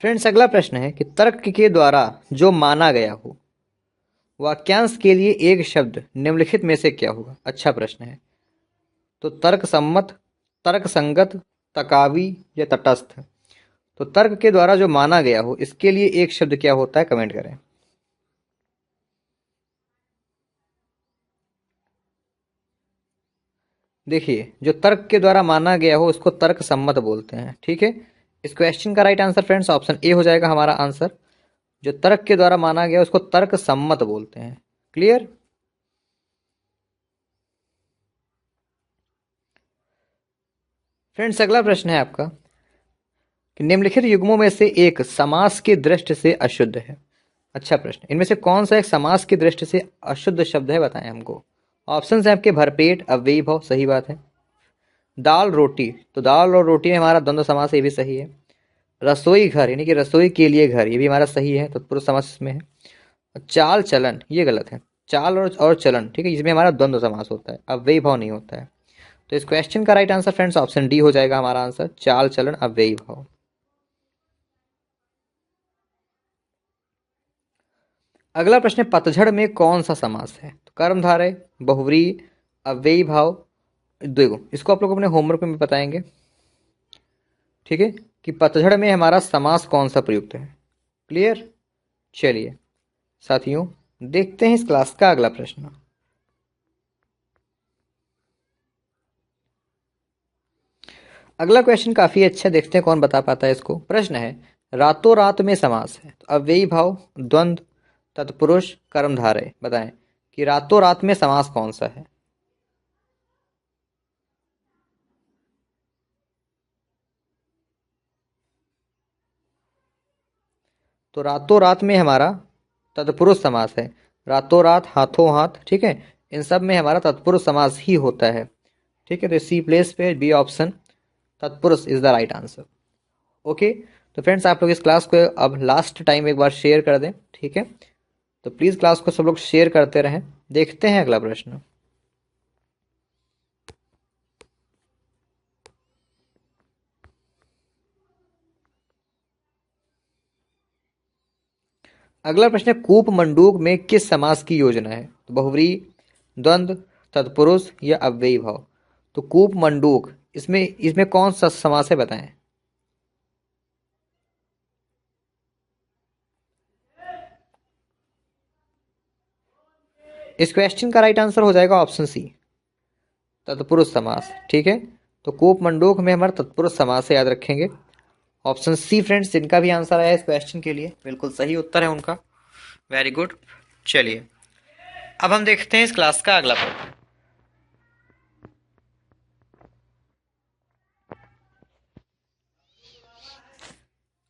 फ्रेंड्स, अगला प्रश्न है कि तर्क के द्वारा जो माना गया हो, वाक्यांश के लिए एक शब्द निम्नलिखित में से क्या होगा। अच्छा प्रश्न है। तो तर्क सम्मत, तर्क संगत, तकावी या तटस्थ। तो तर्क के द्वारा जो माना गया हो, इसके लिए एक शब्द क्या होता है, कमेंट करें। देखिए, जो तर्क के द्वारा माना गया हो उसको तर्क सम्मत बोलते हैं। ठीक है, इस क्वेश्चन का right answer friends option A हो जाएगा हमारा आंसर। जो तर्क के द्वारा माना गया उसको तर्क सम्मत बोलते हैं। क्लियर। फ्रेंड्स, अगला प्रश्न है आपका कि निम्नलिखित युग्मों में से एक समास की दृष्टि से अशुद्ध है। अच्छा प्रश्न, इनमें से कौन सा एक समास की दृष्टि से अशुद्ध शब्द है, बताएं हमको। ऑप्शन है आपके भरपेट, अव्ययी भाव, सही बात है। दाल रोटी, तो दाल और रोटी में हमारा द्वंद्व समास, ये भी सही है। रसोई घर, यानी कि रसोई के लिए घर, ये भी हमारा सही है, तत्पुरुष समास इसमें है। चाल चलन, ये गलत है। चाल और चलन, ठीक है, इसमें हमारा द्वंद्व समास होता है, अव्ययी भाव नहीं होता है। तो इस क्वेश्चन का right answer friends option D हो जाएगा हमारा आंसर, चाल चलन अव्ययी भाव। अगला प्रश्न है, पतझड़ में कौन सा समास है। तो कर्मधारय, बहुव्रीहि, अव्ययी भाव, द्विगु। इसको आप लोग अपने होमवर्क में बताएंगे। ठीक है, कि पतझड़ में हमारा समास कौन सा प्रयुक्त है। क्लियर। चलिए साथियों, देखते हैं इस क्लास का अगला प्रश्न। अगला क्वेश्चन काफी अच्छा, देखते हैं कौन बता पाता है इसको। प्रश्न है, रातों रात में समास है। तो अव्ययी भाव, द्वंद्व, तत्पुरुष, कर्मधारय। बताएं कि रातों रात में समास कौन सा है। तो रातों रात में हमारा तत्पुरुष समास है। रातों रात, हाथों हाथ, ठीक है, इन सब में हमारा तत्पुरुष समास ही होता है। ठीक है, तो सी प्लेस पे बी ऑप्शन तत्पुरुष is the right answer. Okay, तो फ्रेंड्स आप लोग इस क्लास को अब लास्ट टाइम एक बार शेयर कर दें। ठीक है, तो प्लीज़ क्लास को सब लोग शेयर करते रहें। देखते हैं अगला प्रश्न। अगला प्रश्न है, कूप मंडूक में किस समास की योजना है। तो बहुव्रीहि, द्वंद्व, तत्पुरुष या अव्ययी भाव। तो कूप मंडूक, इसमें इसमें कौन सा समास है, बताएं। इस क्वेश्चन का राइट आंसर हो जाएगा ऑप्शन सी, तत्पुरुष समास। ठीक है, तो कूप मंडूक में हमारा तत्पुरुष समास है, याद रखेंगे। ऑप्शन सी फ्रेंड्स, जिनका भी आंसर आया इस क्वेश्चन के लिए, बिल्कुल सही उत्तर है उनका। Very good. चलिए, अब हम देखते हैं इस क्लास का अगला प्रश्न।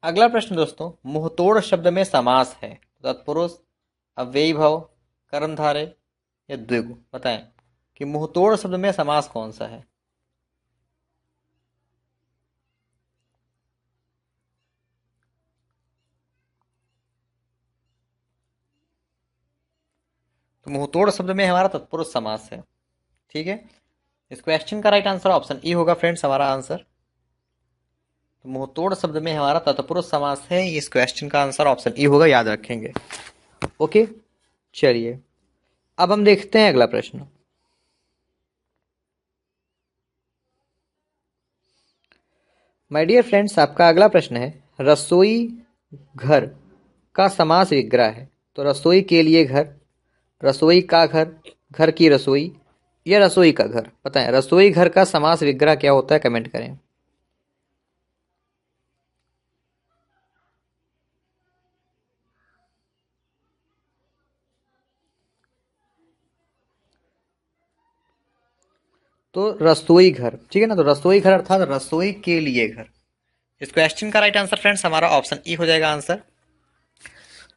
अगला प्रश्न दोस्तों, मुंहतोड़ शब्द में समास है। तत्पुरुष, अव्ययी भाव, कर्मधारय या द्विगु। बताएं कि मुंहतोड़ शब्द में समास कौन सा है। तो मुंहतोड़ शब्द में हमारा तत्पुरुष समास है। ठीक है, इस क्वेश्चन का राइट आंसर ऑप्शन ई होगा फ्रेंड्स हमारा आंसर। तो मुंहतोड़ शब्द में हमारा तत्पुरुष समास है, इस क्वेश्चन का आंसर ऑप्शन ई होगा, याद रखेंगे। ओके, चलिए अब हम देखते हैं अगला प्रश्न। माय डियर फ्रेंड्स, आपका अगला प्रश्न है, रसोई घर का समास विग्रह है। तो रसोई के लिए घर, रसोई का घर, घर की रसोई या रसोई का घर। बताएं रसोई घर का समास विग्रह क्या होता है, कमेंट करें। तो रसोई घर, ठीक है ना। तो रसोई घर अर्थात रसोई के लिए घर। इस क्वेश्चन का राइट आंसर फ्रेंड्स हमारा ऑप्शन ई हो जाएगा आंसर।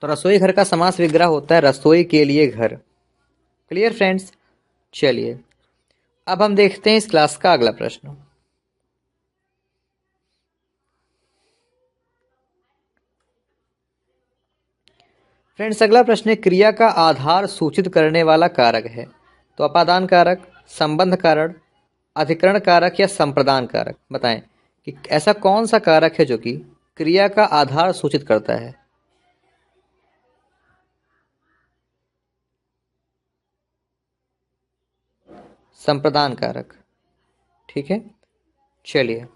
तो रसोई घर का समास विग्रह होता है रसोई के लिए घर। Clear friends. चलिए अब हम देखते हैं इस क्लास का अगला प्रश्न। फ्रेंड्स अगला प्रश्न है, क्रिया का आधार सूचित करने वाला कारक है। तो अपादान कारक, संबंध कारक, अधिकरण कारक या संप्रदान कारक। बताएं कि ऐसा कौन सा कारक है जो कि क्रिया का आधार सूचित करता है। संप्रदान कारक, ठीक है। चलिए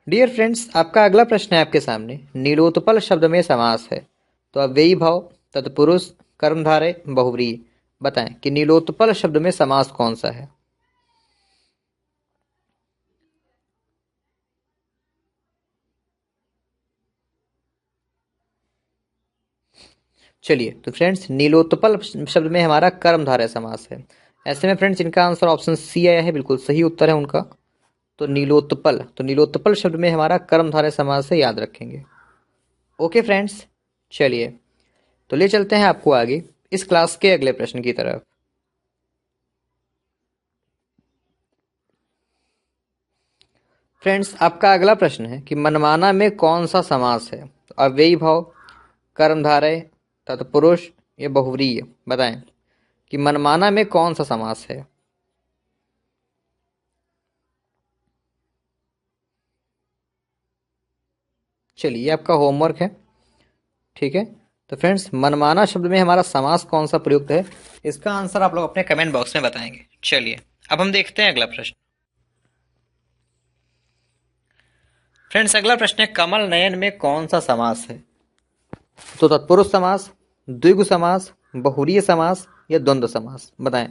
डियर फ्रेंड्स आपका अगला प्रश्न है आपके सामने, नीलोत्पल शब्द में समास है। तो अव्ययी भाव, तत्पुरुष, कर्मधारय, बहुव्रीहि। बताएं कि नीलोत्पल शब्द में समास कौन सा है। चलिए तो फ्रेंड्स नीलोत्पल शब्द में हमारा कर्मधारय समास है। ऐसे में फ्रेंड्स इनका आंसर ऑप्शन सी आया है, बिल्कुल सही उत्तर है उनका। तो नीलोत्पल, तो नीलोत्पल शब्द में हमारा कर्मधारय समास है, याद रखेंगे। Okay friends. चलिए तो ले चलते हैं आपको आगे इस क्लास के अगले प्रश्न की तरफ। फ्रेंड्स आपका अगला प्रश्न है कि मनमाना में कौन सा समास है। तो अव्ययी भाव, कर्मधारय, तत्पुरुष या बहुव्रीहि। बताएं कि मनमाना में कौन सा समास है। चलिए आपका होमवर्क है, ठीक है। तो फ्रेंड्स मनमाना शब्द में हमारा समास कौन सा प्रयुक्त है, इसका आंसर आप लोग अपने कमेंट बॉक्स में बताएंगे। चलिए अब हम देखते हैं अगला प्रश्न। फ्रेंड्स अगला प्रश्न है, कमल नयन में कौन सा समास है। तो तत्पुरुष समास, द्विगु समास, बहुव्रीहि समास या द्वंद्व समास। बताएं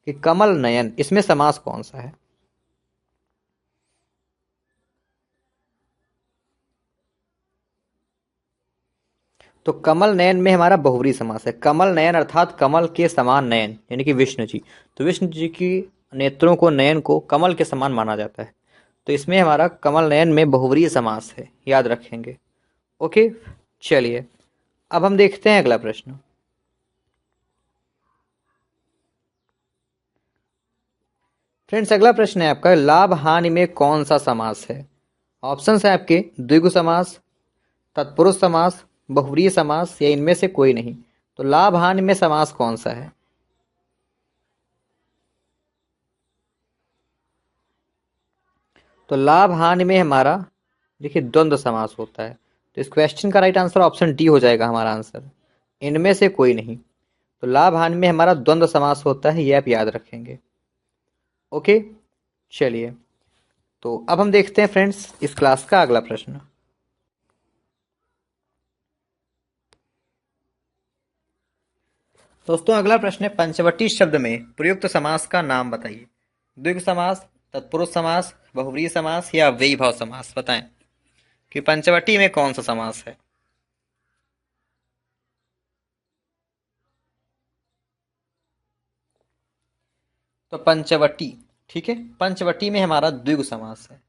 कि कमल नयन इसमें समास कौन सा है। तो कमल नयन में हमारा बहुव्रीहि समास है। कमल नयन अर्थात कमल के समान नयन, यानी कि विष्णु जी। तो विष्णु जी की नेत्रों को, नयन को कमल के समान माना जाता है। तो इसमें हमारा कमल नयन में बहुव्रीहि समास है, याद रखेंगे। ओके। चलिए अब हम देखते हैं अगला प्रश्न। फ्रेंड्स अगला प्रश्न है आपका, लाभ हानि में कौन सा समास है। ऑप्शन है आपके द्विगु समास, तत्पुरुष समास, बहुव्रीहि समास या इनमें से कोई नहीं। तो लाभ हानि में समास कौन सा है। तो लाभ हानि में हमारा देखिए द्वंद्व समास होता है। तो इस क्वेश्चन का राइट आंसर ऑप्शन डी हो जाएगा हमारा आंसर, इनमें से कोई नहीं। तो लाभ हानि में हमारा द्वंद्व समास होता है, ये आप याद रखेंगे। ओके। चलिए तो अब हम देखते हैं फ्रेंड्स इस क्लास का अगला प्रश्न। दोस्तों अगला प्रश्न है, पंचवटी शब्द में प्रयुक्त समास का नाम बताइए। द्विगु समास, तत्पुरुष समास, बहुव्रीहि समास या अव्ययी भाव समास। बताएं कि पंचवटी में कौन सा समास है। तो पंचवटी, ठीक है, पंचवटी में हमारा द्विगु समास है।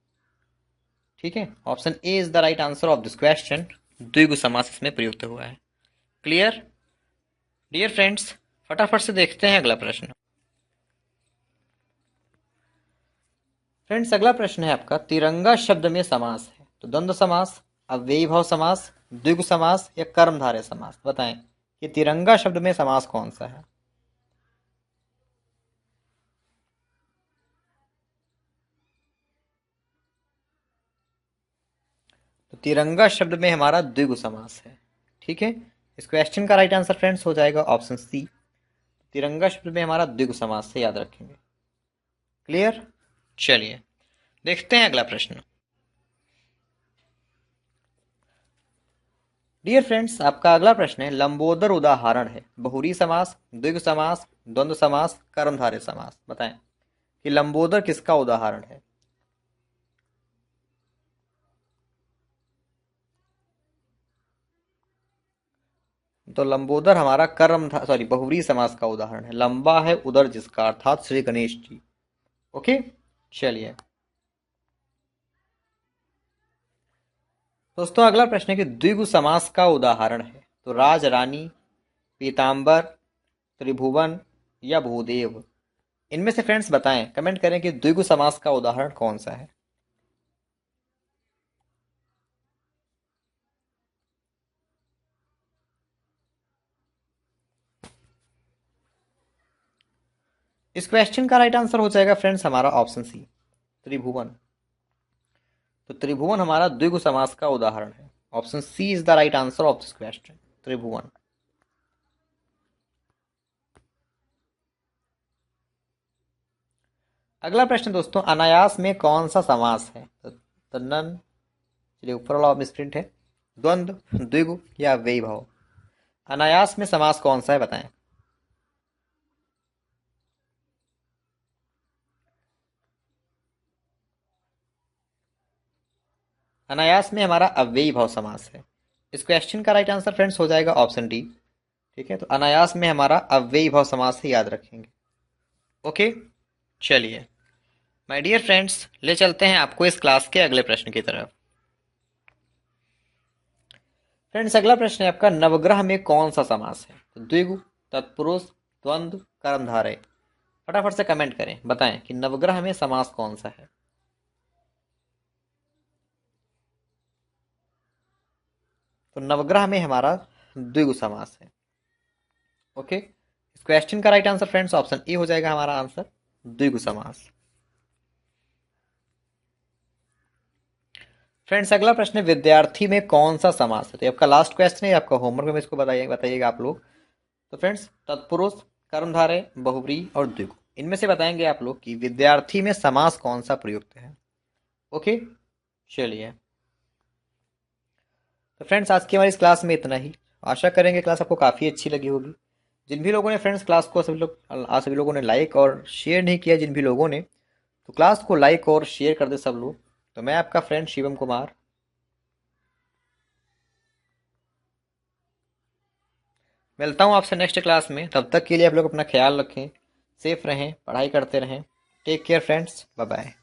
ठीक है, option A is the right answer of this question. द्विगु समास इसमें प्रयुक्त हुआ है। Clear dear friends. फटाफट से देखते हैं अगला प्रश्न। फ्रेंड्स अगला प्रश्न है आपका, तिरंगा शब्द में समास है। तो द्वंद्व समास, अव्ययी भाव समास, द्विगु समास या कर्मधारय समास। बताएं कि तिरंगा शब्द में समास कौन सा है। तो तिरंगा शब्द में हमारा द्विगु समास है। ठीक है, इस क्वेश्चन का राइट आंसर फ्रेंड्स हो जाएगा ऑप्शन सी। तिरंगा शब्द में हमारा द्विगु समास से, याद रखेंगे। क्लियर। चलिए देखते हैं अगला प्रश्न। डियर फ्रेंड्स आपका अगला प्रश्न है, लंबोदर उदाहरण है। बहुव्रीहि समास, द्विगु समास, द्वंद्व समास, कर्मधारय समास। बताएं कि लंबोदर किसका उदाहरण है। तो लंबोदर हमारा कर्म था, सॉरी बहुव्रीहि समास का उदाहरण है। लंबा है उदर जिसका, अर्थात श्री गणेश जी। ओके, चलिए दोस्तों, अगला प्रश्न है कि द्विगु समास का उदाहरण है। तो राज रानी, पीताम्बर, त्रिभुवन या भूदेव, इनमें से फ्रेंड्स बताएं, कमेंट करें कि द्विगु समास का उदाहरण कौन सा है। इस क्वेश्चन का राइट आंसर हो जाएगा फ्रेंड्स हमारा ऑप्शन सी, त्रिभुवन। तो त्रिभुवन हमारा द्विगु समास का उदाहरण है। Option C is the right answer of this question, त्रिभुवन। अगला प्रश्न दोस्तों, अनायास में कौन सा समास है। तो नन, चलिए ऊपर वाला मिसप्रिंट है, द्वंद्व, द्विगु या वैभव। अनायास में समास कौन सा है बताएं। अनायास में हमारा अव्ययी भाव समास है। इस क्वेश्चन का राइट आंसर फ्रेंड्स हो जाएगा ऑप्शन डी। ठीक है, तो अनायास में हमारा अव्ययी भाव समास है, याद रखेंगे। ओके, चलिए माय डियर फ्रेंड्स, ले चलते हैं आपको इस क्लास के अगले प्रश्न की तरफ। फ्रेंड्स, अगला प्रश्न है आपका, नवग्रह में कौन सा समास है। तो द्विगु, तत्पुरुष, द्वंद्व, कर्मधारय। फटाफट से कमेंट करें, बताएं कि नवग्रह में समास कौन सा है। तो नवग्रह में हमारा द्विगु समास है। ओके, इस क्वेश्चन का right answer friends option A हो जाएगा हमारा आंसर, द्विगु समास। फ्रेंड्स, अगला प्रश्न है, विद्यार्थी में कौन सा समास है। तो आपका लास्ट क्वेश्चन है, आपका होमवर्क में इसको बताइएगा आप लोग। तो फ्रेंड्स, तत्पुरुष, कर्मधारय, बहुव्रीहि और द्विगु, इनमें से बताएंगे आप लोग कि विद्यार्थी में समास कौन सा प्रयुक्त है। ओके, चलिए तो फ्रेंड्स, आज की हमारी इस क्लास में इतना ही। आशा करेंगे क्लास आपको काफ़ी अच्छी लगी होगी। जिन भी लोगों ने फ्रेंड्स क्लास को सभी लोगों ने लाइक और शेयर नहीं किया, जिन भी लोगों ने, तो क्लास को लाइक और शेयर कर दे सब लोग। तो मैं आपका फ्रेंड शिवम कुमार मिलता हूँ आपसे नेक्स्ट क्लास में। तब तक के लिए आप लोग अपना ख्याल रखें, सेफ रहें, पढ़ाई करते रहें। Take care friends, bye bye.